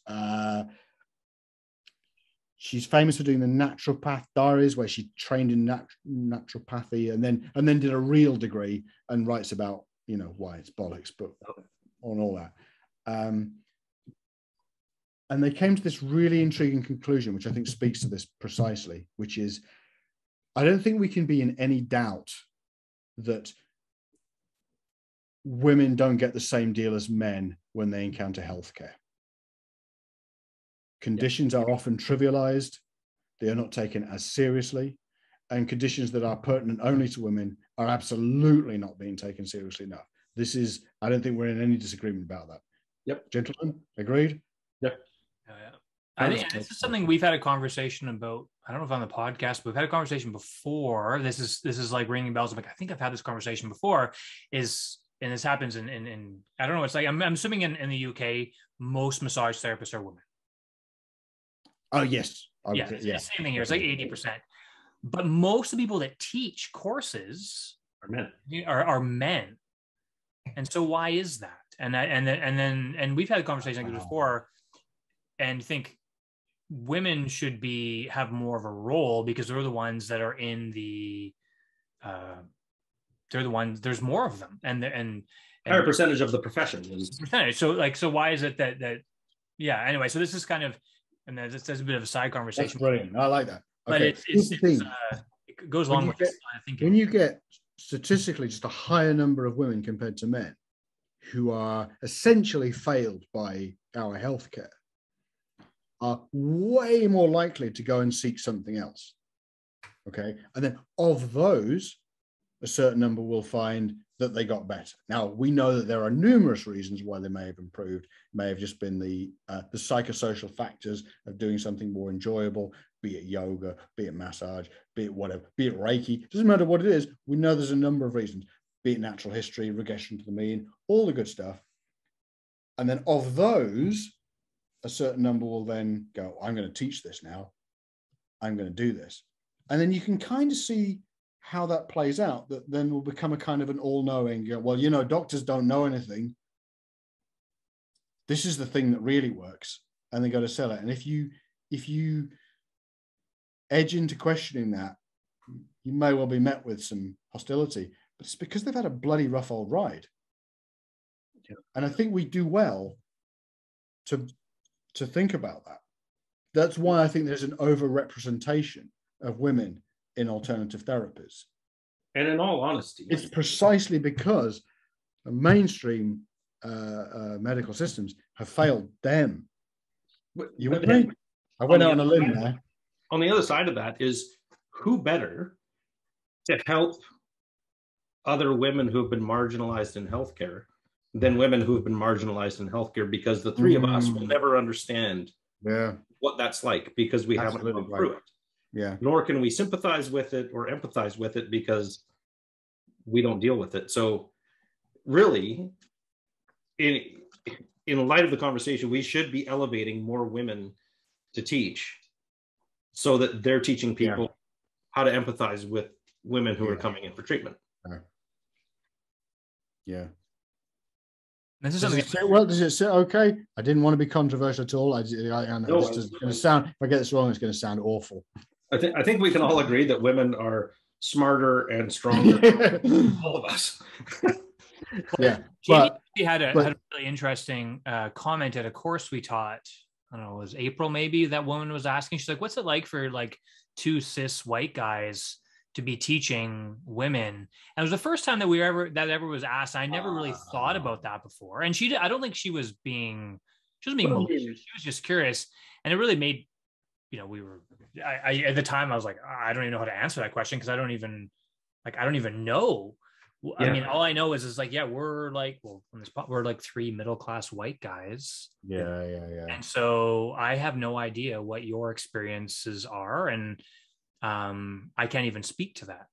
she's famous for doing the naturopath diaries, where she trained in naturopathy and then did a real degree and writes about, you know, why it's bollocks, but on all that. And they came to this really intriguing conclusion, which I think speaks to this precisely, which is, I don't think we can be in any doubt that women don't get the same deal as men when they encounter healthcare. Conditions are often trivialized. They are not taken as seriously. And conditions that are pertinent only to women are absolutely not being taken seriously enough. This is, I don't think we're in any disagreement about that. Yep. Gentlemen, agreed? Yep. Oh, yeah. I think this is something we've had a conversation about. I don't know if on the podcast, but we've had a conversation before. This is like ringing bells. I'm like, I think I've had this conversation before. And this happens in I don't know. It's like I'm assuming in the UK, most massage therapists are women. Oh yes, It's the same thing here. It's like 80%. But most of the people that teach courses are men. And so why is that? And we've had a conversation like this before, and think women should have more of a role because they're the ones that are in the they're the ones, there's more of them and higher percentage of the profession. Percentage. So why is it that anyway, so this is kind of, and that's a bit of a side conversation. That's brilliant. I like that. Okay. But it goes along with this line of thinking. When you get statistically just a higher number of women compared to men who are essentially failed by our healthcare, are way more likely to go and seek something else. Okay. And then of those, a certain number will find that they got better. Now, we know that there are numerous reasons why they may have improved. It may have just been the psychosocial factors of doing something more enjoyable, be it yoga, be it massage, be it whatever, be it Reiki. Doesn't matter what it is. We know there's a number of reasons, be it natural history, regression to the mean, all the good stuff. And then of those, a certain number will then go, I'm going to teach this now. I'm going to do this. And then you can kind of see how that plays out, that then will become a kind of an all-knowing, well, you know, doctors don't know anything. This is the thing that really works, and they got to sell it. And if you edge into questioning that, you may well be met with some hostility, but it's because they've had a bloody rough old ride. Yeah. And I think we do well to think about that. That's why I think there's an over-representation of women in alternative therapies. And in all honesty, it's precisely because the mainstream medical systems have failed them. You with me? I went out on a limb there. On the other side of that is, who better to help other women who have been marginalized in healthcare than women who have been marginalized in healthcare, because the three of us will never understand what that's like, because we haven't gone through it. Yeah. Nor can we sympathize with it or empathize with it because we don't deal with it. So really, in light of the conversation, we should be elevating more women to teach, so that they're teaching people how to empathize with women who are coming in for treatment. Yeah. This is something. Does it sit okay? I didn't want to be controversial at all. I know this is going to sound, if I get this wrong, it's going to sound awful. I think we can all agree that women are smarter and stronger than all of us. Yeah. Jamie had a really interesting comment at a course we taught. I don't know, it was April maybe. That woman was asking, she's like, what's it like for like two cis white guys to be teaching women? And it was the first time that ever was asked. I never really thought about that before. And I don't think she wasn't being malicious. She was just curious. And it really made, I at the time I was like, I don't even know how to answer that question, because I don't even know I mean, all I know is like, yeah, we're like, well, on this spot, we're like 3 middle-class white guys. Yeah. And so I have no idea what your experiences are. And I can't even speak to that.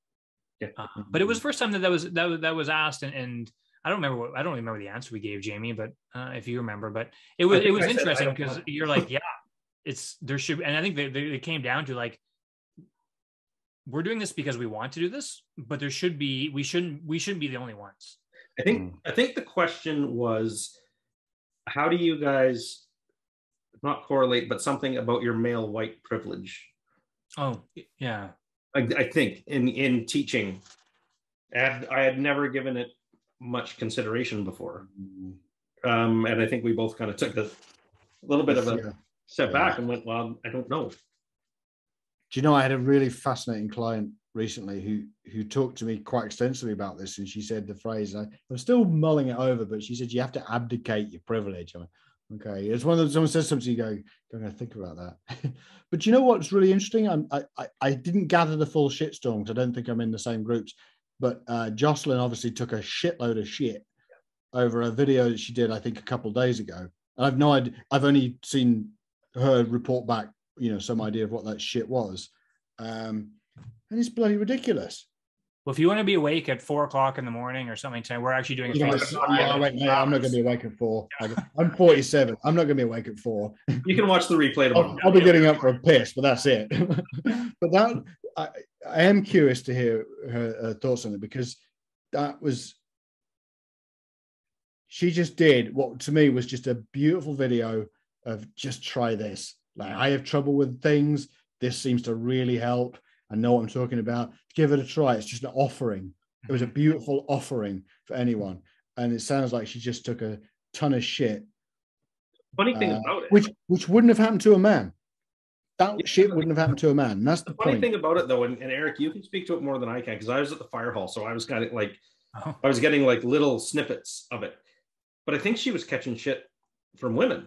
Yeah. But it was the first time that was asked, and I don't remember the answer we gave, Jamie, but if you remember, but it was interesting because you're like, yeah, there should, and I think they came down to like, we're doing this because we want to do this, but we shouldn't be the only ones. I think the question was, how do you guys not correlate, but something about your male white privilege? Oh, yeah. I think in teaching, I had never given it much consideration before. And I think we both kind of took a little bit of a step back and went, well, I don't know. Do you know, I had a really fascinating client recently who talked to me quite extensively about this, and she said the phrase, and I'm still mulling it over, but she said, you have to abdicate your privilege. I went, okay, it's one of those, someone says something, you go, I'm going to think about that. But you know what's really interesting? I didn't gather the full shitstorm because I don't think I'm in the same groups, but Jocelyn obviously took a shitload of shit over a video that she did, I think, a couple of days ago. And I've no idea, I've only seen her report back, some idea of what that shit was. And it's bloody ridiculous. Well, if you want to be awake at 4:00 in the morning or something tonight, we're actually doing I'm not going to be awake at 4. I'm 47. I'm not going to be awake at 4. You can watch the replay tomorrow. I'll be getting up for a piss, but that's it. But that I am curious to hear her thoughts on it, because she just did what to me was just a beautiful video of just try this. Like, I have trouble with things. This seems to really help. I know what I'm talking about. Give it a try. It's just an offering. It was a beautiful offering for anyone. And it sounds like she just took a ton of shit. Funny thing about it. Which wouldn't have happened to a man. That shit wouldn't have happened to a man. And that's the funny point. thing about it, though, and Eric, you can speak to it more than I can, because I was at the fire hall. So I was kind of like, I was getting like little snippets of it. But I think she was catching shit from women.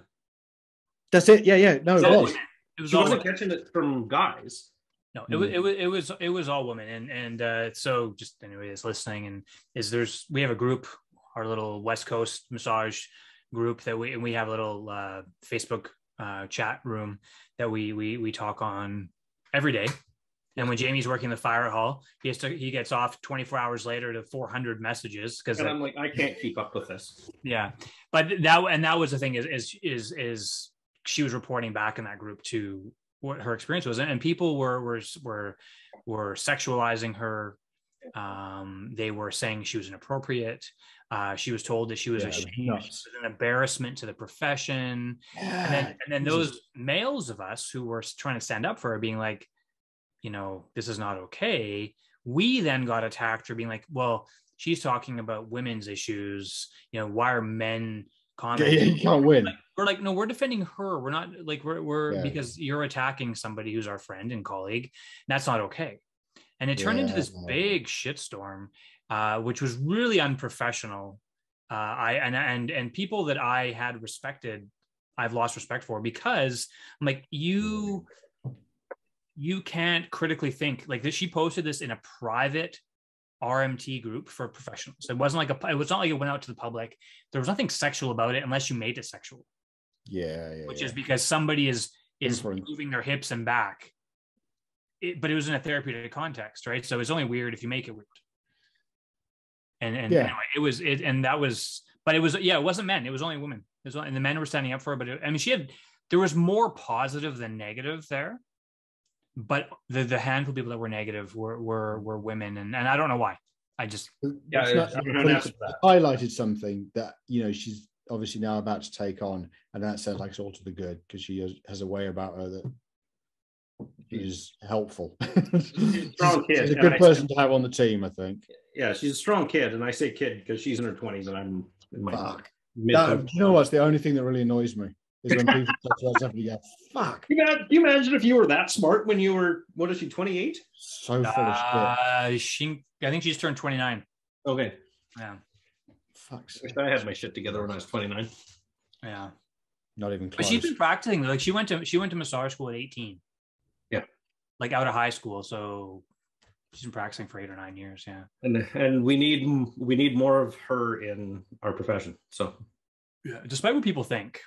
That's it. Yeah. No, it was. She wasn't catching it from guys. No, it was all women, and so just anybody that's listening, and we have a group, our little West Coast massage group that we have a little Facebook chat room that we talk on every day. And when Jamie's working the fire hall, he gets off 24 hours later to 400 messages because I'm like, I can't keep up with this. Yeah, but that was the thing is she was reporting back in that group to what her experience was, and people were sexualizing her. They were saying she was inappropriate. She was told that she was ashamed. She was an embarrassment to the profession. And then those males of us who were trying to stand up for her being like, this is not okay. We then got attacked for being like, well, she's talking about women's issues. Why are men commenting? Yeah, you can't win. We're like, no, we're defending her. We're not like we're because you're attacking somebody who's our friend and colleague. That's not okay. And it turned into this big shitstorm, which was really unprofessional. And people that I had respected, I've lost respect for, because I'm like, you can't critically think like this. She posted this in a private RMT group for professionals. It wasn't like it was not like it went out to the public. There was nothing sexual about it unless you made it sexual. Which is because somebody is moving their hips and back. But it was in a therapeutic context, right? So it's only weird if you make it weird. And anyway, it wasn't men. It was only women. And the men were standing up for her. But there was more positive than negative there. But the handful of people that were negative were women, and I don't know why. I just highlighted something that she's obviously now about to take on, and that sounds like it's all to the good, because she has a way about her that is helpful. She's a strong kid. She's a good person to have on the team, I think. Yeah, she's a strong kid, and I say kid because she's in her 20s and I'm in my mid. You know what's the only thing that really annoys me is when people talk to us and you go, fuck. Can you imagine if you were that smart when you were, what is she, 28? So full of shit. I think she's turned 29. Okay. Yeah. Fuck's sake. I had my shit together when I was 29. Yeah. Not even close. But she's been practicing. Like she went to massage school at 18. Yeah. Like out of high school. So She's been practicing for 8 or 9 years. Yeah. And we need more of her in our profession. So yeah, despite what people think,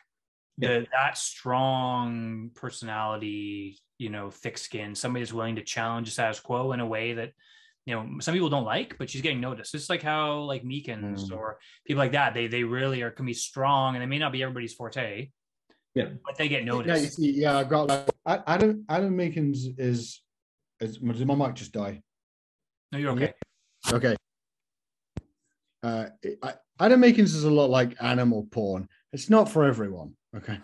that strong personality, thick skin, somebody that's willing to challenge the status quo in a way that, some people don't like, but she's getting noticed. It's like how like Meekins or people like that, they really can be strong, and they may not be everybody's forte. Yeah, but they get noticed. Yeah, you see, I got that. Adam Meekins is did my mic just die? No, you're okay. Okay. Adam Meekins is a lot like animal porn. It's not for everyone. Okay.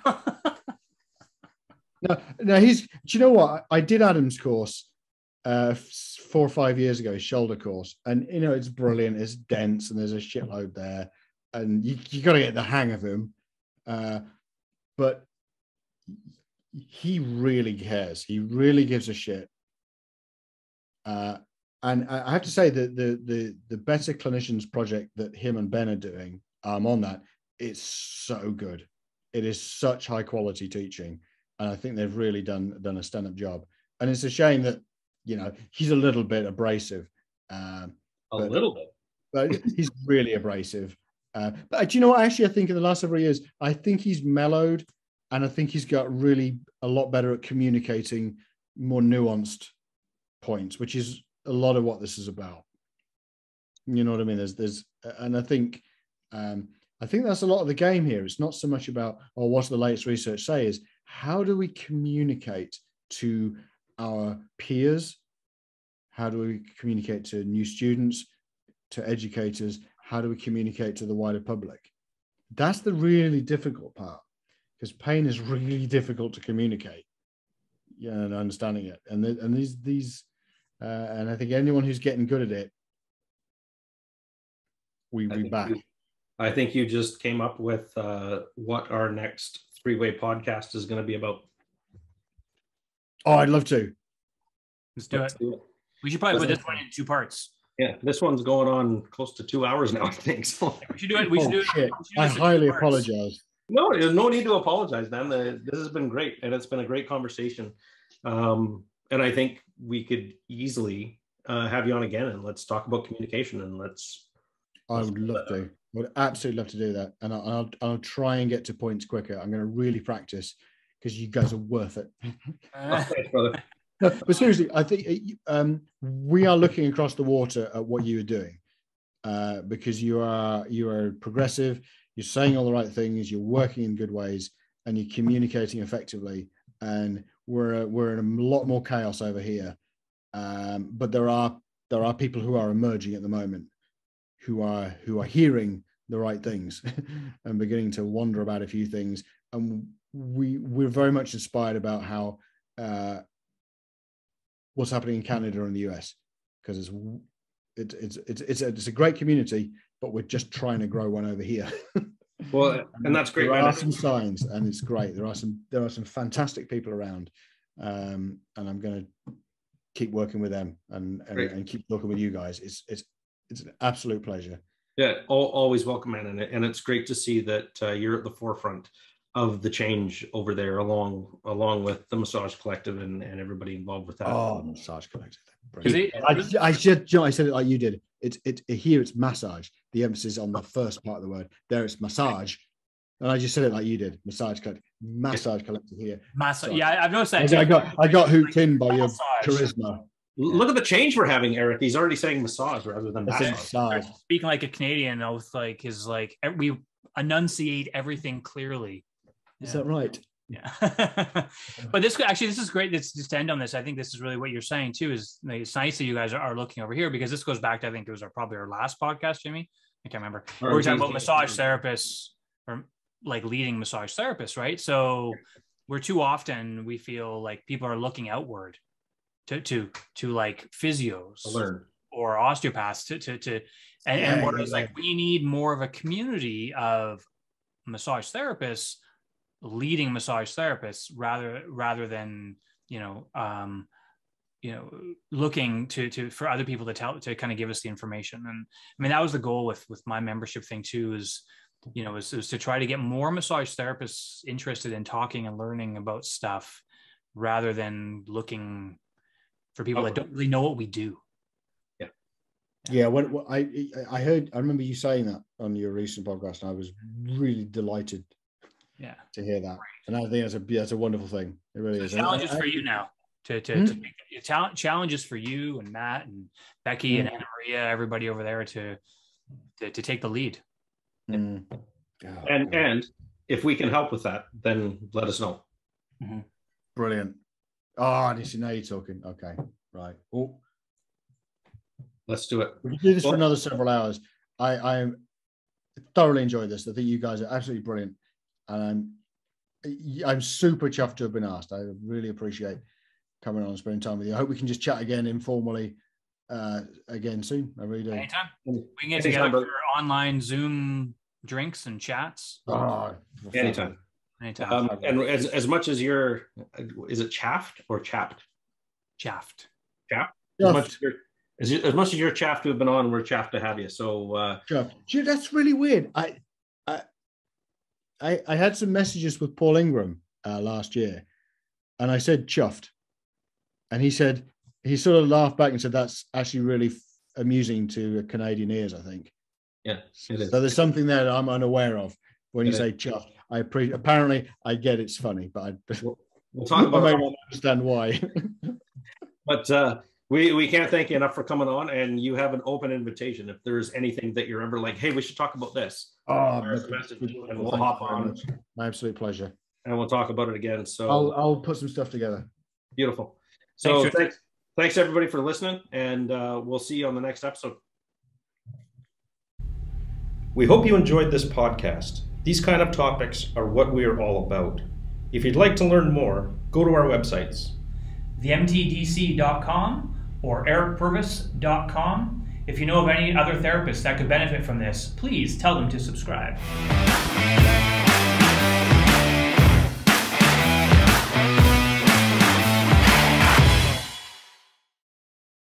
No, he's. Do you know what? I did Adam's course 4 or 5 years ago, his shoulder course, and it's brilliant. It's dense, and there's a shitload there, and you got to get the hang of him. But he really cares. He really gives a shit. And I have to say that the Better Clinicians project that him and Ben are doing, on that, it's so good. It is such high quality teaching, and I think they've really done a stand-up job. And it's a shame that he's a little bit abrasive. Little bit, but he's really abrasive. But do you know what? Actually, I think in the last several years, I think he's mellowed, and I think he's got really a lot better at communicating more nuanced points, which is a lot of what this is about. You know what I mean? And I think that's a lot of the game here. It's not so much about, what's the latest research say, is how do we communicate to our peers? How do we communicate to new students, to educators? How do we communicate to the wider public? That's the really difficult part, because pain is really difficult to communicate. And understanding it, and these and I think anyone who's getting good at it, we back. I think you just came up with what our next 3-way podcast is going to be about. Oh, I'd love to. Let's do it. We should probably put this one in 2 parts. Yeah, this one's going on close to 2 hours now, I think. So we should do it. We should do it. I highly apologize. No, there's no need to apologize, man. This has been great, and it's been a great conversation. And I think we could easily have you on again, and let's talk about communication. And I would love to. I would absolutely love to do that. And I'll try and get to points quicker. I'm going to really practice, because you guys are worth it. Thanks, brother. No, but seriously, I think we are looking across the water at what you are doing, because you are progressive. You're saying all the right things. You're working in good ways, and you're communicating effectively. And we're in a lot more chaos over here, but there are people who are emerging at the moment, who are hearing the right things and beginning to wonder about a few things. And we're very much inspired about how what's happening in Canada and the US, because it's a great community, but we're just trying to grow one over here. Well, and that's great. There are some signs, and it's great. There are some fantastic people around, and I'm going to keep working with them and keep working with you guys. It's an absolute pleasure. Yeah, always welcome, man, and it's great to see that you're at the forefront of the change over there, along with the Massage Collective and everybody involved with that. Oh, Massage Collective. I said it like you did. Here it's massage. The emphasis on the first part of the word. There it's massage, and I just said it like you did. Massage Collective. Massage Collective here. Massage. Yeah, I've noticed that. I got hooked in by your charisma. Look at the change we're having, Eric. He's already saying massage rather than massage. Speaking like a Canadian, with we enunciate everything clearly. Is that right? Yeah. But this is great. Just to end on this, I think this is really what you're saying too, is it's nice that you guys are looking over here, because this goes back to, I think it was probably our last podcast, Jimmy. I can't remember. We were talking about massage therapists, or like leading massage therapists, right? So too often we feel like people are looking outward to like physios or osteopaths and whereas like we need more of a community of massage therapists leading massage therapists rather than looking for other people to kind of give us the information. And I mean, that was the goal with my membership thing too, is to try to get more massage therapists interested in talking and learning about stuff, rather than looking for people that don't really know what we do. Yeah, when I heard, I remember you saying that on your recent podcast, and I was really delighted. Yeah, to hear that, and I think that's a wonderful thing. It really is. Challenges for you now to challenges for you and Matt and Becky and Anna Maria, everybody over there to take the lead. Oh, and if we can help with that, then let us know. Brilliant. Oh, now you're talking. Okay, right. Oh, let's do it. We can do this for another several hours. I thoroughly enjoyed this. I think you guys are absolutely brilliant, and I'm super chuffed to have been asked. I really appreciate coming on and spending time with you. I hope we can just chat again informally again soon. I really do. Anytime. We can get together for online Zoom drinks and chats. Oh, anytime. And as much as you're, is it chaffed or chapped? Chaffed. Chapped? As much as you're chaffed to have been on, we're chaffed to have you. So that's really weird. I had some messages with Paul Ingram last year, and I said chuffed, and he sort of laughed back and said that's actually really amusing to Canadian ears, I think. Yeah, it is. So there's something there that I'm unaware of when you say chuffed. Apparently I get it's funny, but we'll talk about I may not understand why. But we can't thank you enough for coming on, and you have an open invitation. If there's anything that you remember, like, hey, we should talk about this. And we'll hop on. My absolute pleasure. And we'll talk about it again. So I'll put some stuff together. Beautiful. So thanks everybody for listening, and we'll see you on the next episode. We hope you enjoyed this podcast. These kind of topics are what we are all about. If you'd like to learn more, go to our websites, themtdc.com or ericpurvis.com. If you know of any other therapists that could benefit from this, please tell them to subscribe.